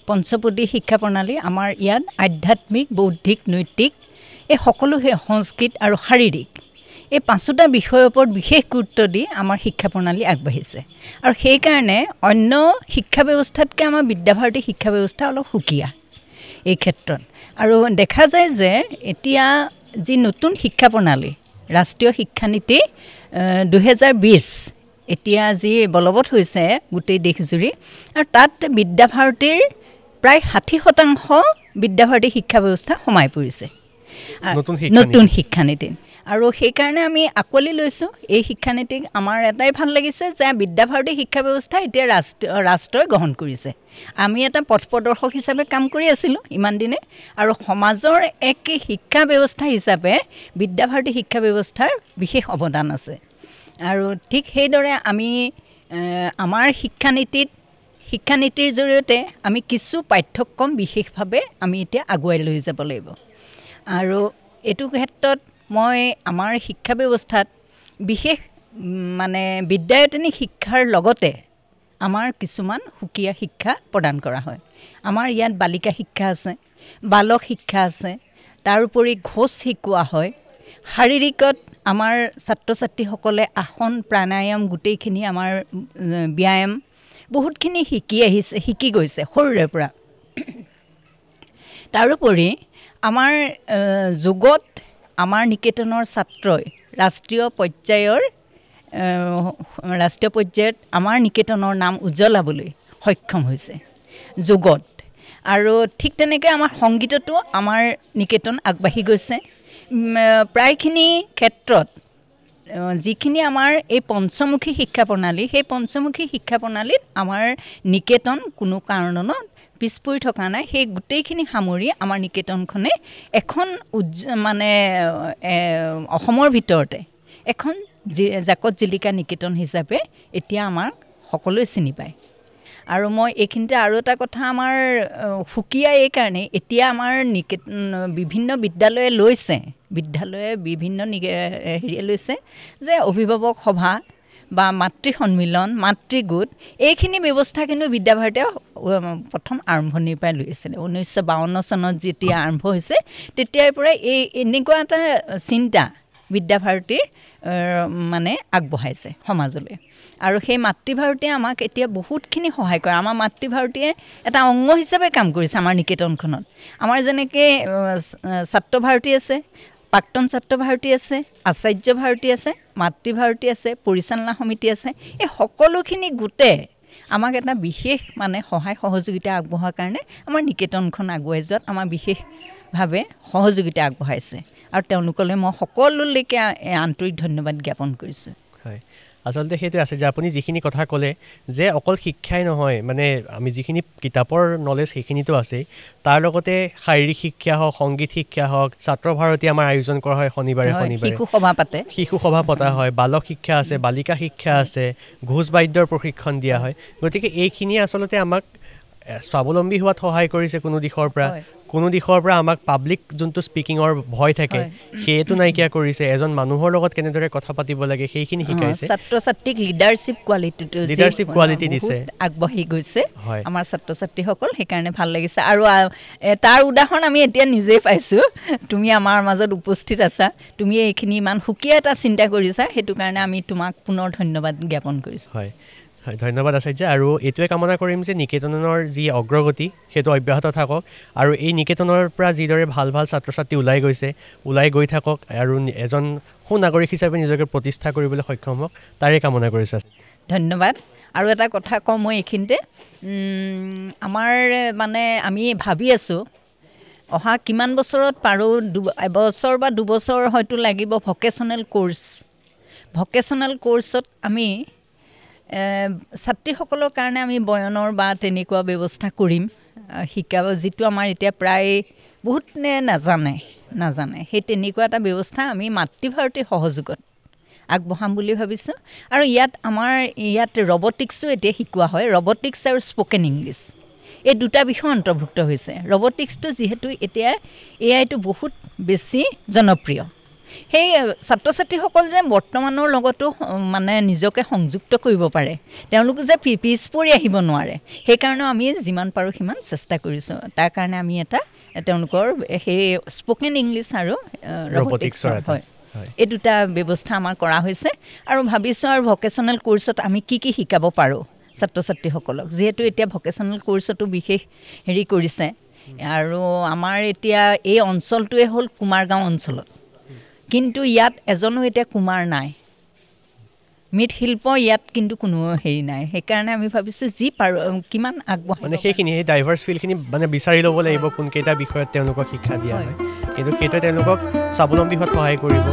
পঞ্চপদী শিক্ষা প্ৰণালী আমাৰ ইয়াত আধ্যাত্মিক বৌদ্ধিক নৈতিক এই সকলো সংস্কৃত আৰু শাৰীৰিক এই পাঁচোটা বিষয়ৰ ওপৰত বিশেষ গুৰুত্ব দি আমাৰ শিক্ষা প্ৰণালী আগবাঢ়িছে আৰু সেইকাৰণে অন্য শিক্ষা ব্যৱস্থাতকৈ আমাৰ বিদ্যাভাৰতী শিক্ষা ব্যৱস্থা অলপ সুকীয়া এই ক্ষেত্ৰত আৰু দেখা যায় যে এতিয়া যি নতুন শিক্ষা প্ৰণালী ৰাষ্ট্ৰীয় শিক্ষানীতি 2020 এতিয়া যি বলবৎ হৈছে গোটেই দেশজুৰি আৰু তাত বিদ্যাভাৰতীৰ প্ৰায় 60% বিদ্যাভাৰতী শিক্ষা ব্যৱস্থা সোমাই পৰিছে নতুন শিক্ষানীতি আৰু সেইকাৰণে আমি আঁকোৱালি লৈছোঁ এই শিক্ষানীতিক আমাৰ এটাই ভাল লাগিছে যে বিদ্যাভাৰতী শিক্ষা ব্যৱস্থা এতিয়া ৰাষ্ট্ৰই গ্ৰহণ কৰিছে আমি এটা পথ প্ৰদৰ্শক হিচাপে কাম কৰি আছিলোঁ ইমান দিনে আৰু সমাজৰ এক শিক্ষা ব্যৱস্থা হিচাপে বিদ্যাভাৰতী শিক্ষা ব্যৱস্থাৰ বিশেষ অৱদান আছে আৰু ঠিক সেইদৰে আমি আমাৰ শিক্ষানীতিৰ জৰিয়তে আমি কিছু পাঠ্যক্ৰম বিশেষভাৱে আমি এতিয়া আগুৱাই লৈ যাব লাগিব আৰু এইটো ক্ষেত্ৰত মই আমাৰ শিক্ষা ব্যৱস্থাত বিশেষ মানে বিদ্যায়তনিক শিক্ষাৰ লগতে আমাৰ কিছুমান সুকীয়া শিক্ষা প্ৰদান কৰা হয় আমাৰ ইয়াত বালিকা শিক্ষা আছে বালক শিক্ষা আছে তাৰোপৰি ঘোষ শিকোৱা হয় শাৰীৰিকত আমাৰ ছাত্ৰ ছাত্ৰীসকলে আসন প্ৰাণায়াম গোটেইখিনি আমাৰ ব্যায়াম বহুতখিনি শিকি গৈছে সৰুৰে পৰা তাৰোপৰি আমাৰ যোগত আমাৰ নিকেতনৰ ছাত্ৰই ৰাষ্ট্ৰীয় পৰ্যায়ত আমাৰ নিকেতনৰ নাম উজ্জ্বলাবলৈ সক্ষম হৈছে যোগত আৰু ঠিক তেনেকৈ আমাৰ সংগীততো আমাৰ নিকেতন আগবাঢ়ি গৈছে প্ৰায়খিনি ক্ষেত্ৰত যিখিনি আমাৰ এই পঞ্চমুখী শিক্ষা প্ৰণালী সেই পঞ্চমুখী শিক্ষা প্ৰণালীত আমাৰ নিকেতন কোনো কাৰণত পিছ পৰি থকা নাই সেই গোটেইখিনি সামৰি আমাৰ নিকেতনখনে এখন মানে অসমৰ ভিতৰতে এখন জাকত জিলিকা নিকেতন হিচাপে এতিয়া আমাক সকলোৱে চিনি পায় আৰু মই এইখিনিতে আৰু এটা কথা আমাৰ সুকীয়া এইকাৰণে এতিয়া আমাৰ বিভিন্ন বিদ্যালয়ে বিভিন্ন হেৰিয়ে লৈছে যে অভিভাৱক সভা বা মাতৃ সন্মিলন মাতৃগোট এইখিনি ব্যৱস্থা কিন্তু বিদ্যাভাৰতীয়ে প্ৰথম আৰম্ভণিৰ পৰাই লৈ আছিলে 1952 চনত যেতিয়া আৰম্ভ হৈছে তেতিয়াৰ পৰাই এই এনেকুৱা এটা চিন্তা বিদ্যাভাৰতীৰ মানে আগবঢ়াইছে সমাজলৈ আৰু সেই মাতৃভাৰতীয়ে আমাক এতিয়া বহুতখিনি সহায় কৰে আমাৰ মাতৃভাৰতীয়ে এটা অংগ হিচাপে কাম কৰিছে আমাৰ নিকেতনখনত আমাৰ যেনেকৈ ছাত্ৰভাৰতী আছে প্ৰাক্তন ছাত্ৰভাৰতী আছে আচাৰ্য ভাৰতী আছে মাতৃভাৰতী আছে পৰিচালনা সমিতি আছে এই সকলোখিনি গোটে আমাক এটা বিশেষ মানে সহায় সহযোগিতা আগবঢ়োৱাৰ কাৰণে আমাৰ নিকেতনখন আগুৱাই যোৱাত আমাৰ বিশেষভাৱে সহযোগিতা আগবঢ়াইছে আৰু তেওঁলোকলৈ মই সকলোলৈকে আন্তৰিক ধন্যবাদ জ্ঞাপন কৰিছোঁ হয় আচলতে সেইটো আছে যে আপুনি যিখিনি কথা ক'লে যে অকল শিক্ষাই নহয় মানে আমি যিখিনি কিতাপৰ নলেজ সেইখিনিতো আছেই তাৰ লগতে শাৰীৰিক শিক্ষা হওক সংগীত শিক্ষা হওক ছাত্ৰ ভাৰতী আমাৰ আয়োজন কৰা হয় শনিবাৰে শিশু সভা পাতে শিশু সভা পতা হয় বালক শিক্ষা আছে বালিকা শিক্ষা আছে ঘোষ বাদ্যৰ প্ৰশিক্ষণ দিয়া হয় গতিকে এইখিনিয়ে আচলতে আমাক স্বাৱলম্বী হোৱাত সহায় কৰিছে কোনো দিশৰ পৰা আমাক পাব্লিক যোনটো স্পিকিঙৰ ভয় থাকে সেইটো নাইকিয়া কৰিছে এজন মানুহৰ লগত কেনেদৰে কথা পাতিব লাগে সেইখিনি শিকাইছে ছাত্ৰ ছাত্ৰীক লিডাৰশ্বিপ কোৱালিটি দিছে আগবাঢ়ি গৈছে আমাৰ ছাত্ৰ ছাত্ৰীসকল সেইকাৰণে ভাল লাগিছে আৰু তাৰ উদাহৰণ আমি এতিয়া নিজেই পাইছোঁ তুমি আমাৰ মাজত উপস্থিত আছা তুমি এইখিনি ইমান সুকীয়া এটা চিন্তা কৰিছা সেইটো কাৰণে আমি তোমাক পুনৰ ধন্যবাদ জ্ঞাপন কৰিছোঁ হয় ধন্যবাদ আচাৰ্য আৰু এইটোৱে কামনা কৰিম যে নিকেতনৰ যি অগ্ৰগতি সেইটো অব্যাহত থাকক আৰু এই নিকেতনৰ পৰা যিদৰে ভাল ভাল ছাত্ৰ ছাত্ৰী ওলাই গৈ থাকক আৰু এজন সুনাগৰিক হিচাপে নিজকে প্ৰতিষ্ঠা কৰিবলৈ সক্ষম হওক তাৰে কামনা কৰিছোঁ ধন্যবাদ আৰু এটা কথা কওঁ মই এইখিনিতে আমাৰ মানে আমি ভাবি আছোঁ অহা কিমান বছৰত পাৰোঁ এবছৰ বা দুবছৰ হয়তো লাগিব ভকেশ্যনেল কোৰ্চত আমি ছাত্ৰীসকলৰ কাৰণে আমি বয়নৰ বা তেনেকুৱা ব্যৱস্থা কৰিম শিকাব যিটো আমাৰ এতিয়া প্ৰায় বহুত নাজানে সেই তেনেকুৱা এটা ব্যৱস্থা আমি মাতৃভাৰতীৰ সহযোগত আগবঢ়াম বুলি ভাবিছোঁ আৰু ইয়াত ৰবটিক্সো এতিয়া শিকোৱা হয় ৰবটিক্স আৰু স্পকেন ইংলিছ এই দুটা বিষয় অন্তৰ্ভুক্ত হৈছে ৰবটিক্সটো যিহেতু এতিয়া এআইটো বহুত বেছি জনপ্ৰিয় সেই ছাত্ৰ ছাত্ৰীসকল যে বৰ্তমানৰ লগতো মানে নিজকে সংযুক্ত কৰিব পাৰে তেওঁলোকে যে পিছ পৰি আহিব নোৱাৰে সেইকাৰণেও আমি যিমান পাৰোঁ সিমান চেষ্টা কৰিছোঁ তাৰ কাৰণে আমি এটা তেওঁলোকৰ সেই স্পকেন ইংলিছ আৰু ৰবটিক্সৰ হয় এই দুটা ব্যৱস্থা আমাৰ কৰা হৈছে আৰু ভাবিছোঁ আৰু ভকেশ্যনেল কোৰ্চত আমি কি শিকাব পাৰোঁ ছাত্ৰ ছাত্ৰীসকলক যিহেতু এতিয়া ভকেশ্যনেল কোৰ্চতো বিশেষ হেৰি কৰিছে আৰু আমাৰ এতিয়া এই অঞ্চলটোৱে হ'ল কুমাৰগাঁও অঞ্চলত কিন্তু ইয়াত এজনো এতিয়া কুমাৰ নাই মৃৎশিল্প ইয়াত কিন্তু কোনো হেৰি নাই সেইকাৰণে আমি ভাবিছোঁ যি পাৰোঁ কিমান আগবঢ়াই মানে সেইখিনি সেই ডাইভাৰ্ছ ফিল্ডখিনি মানে বিচাৰি ল'ব লাগিব কোনকেইটা বিষয়ত তেওঁলোকক শিক্ষা দিয়া হয় কিন্তু সেইটোৱে তেওঁলোকক স্বাৱলম্বী হোৱাত সহায় কৰিব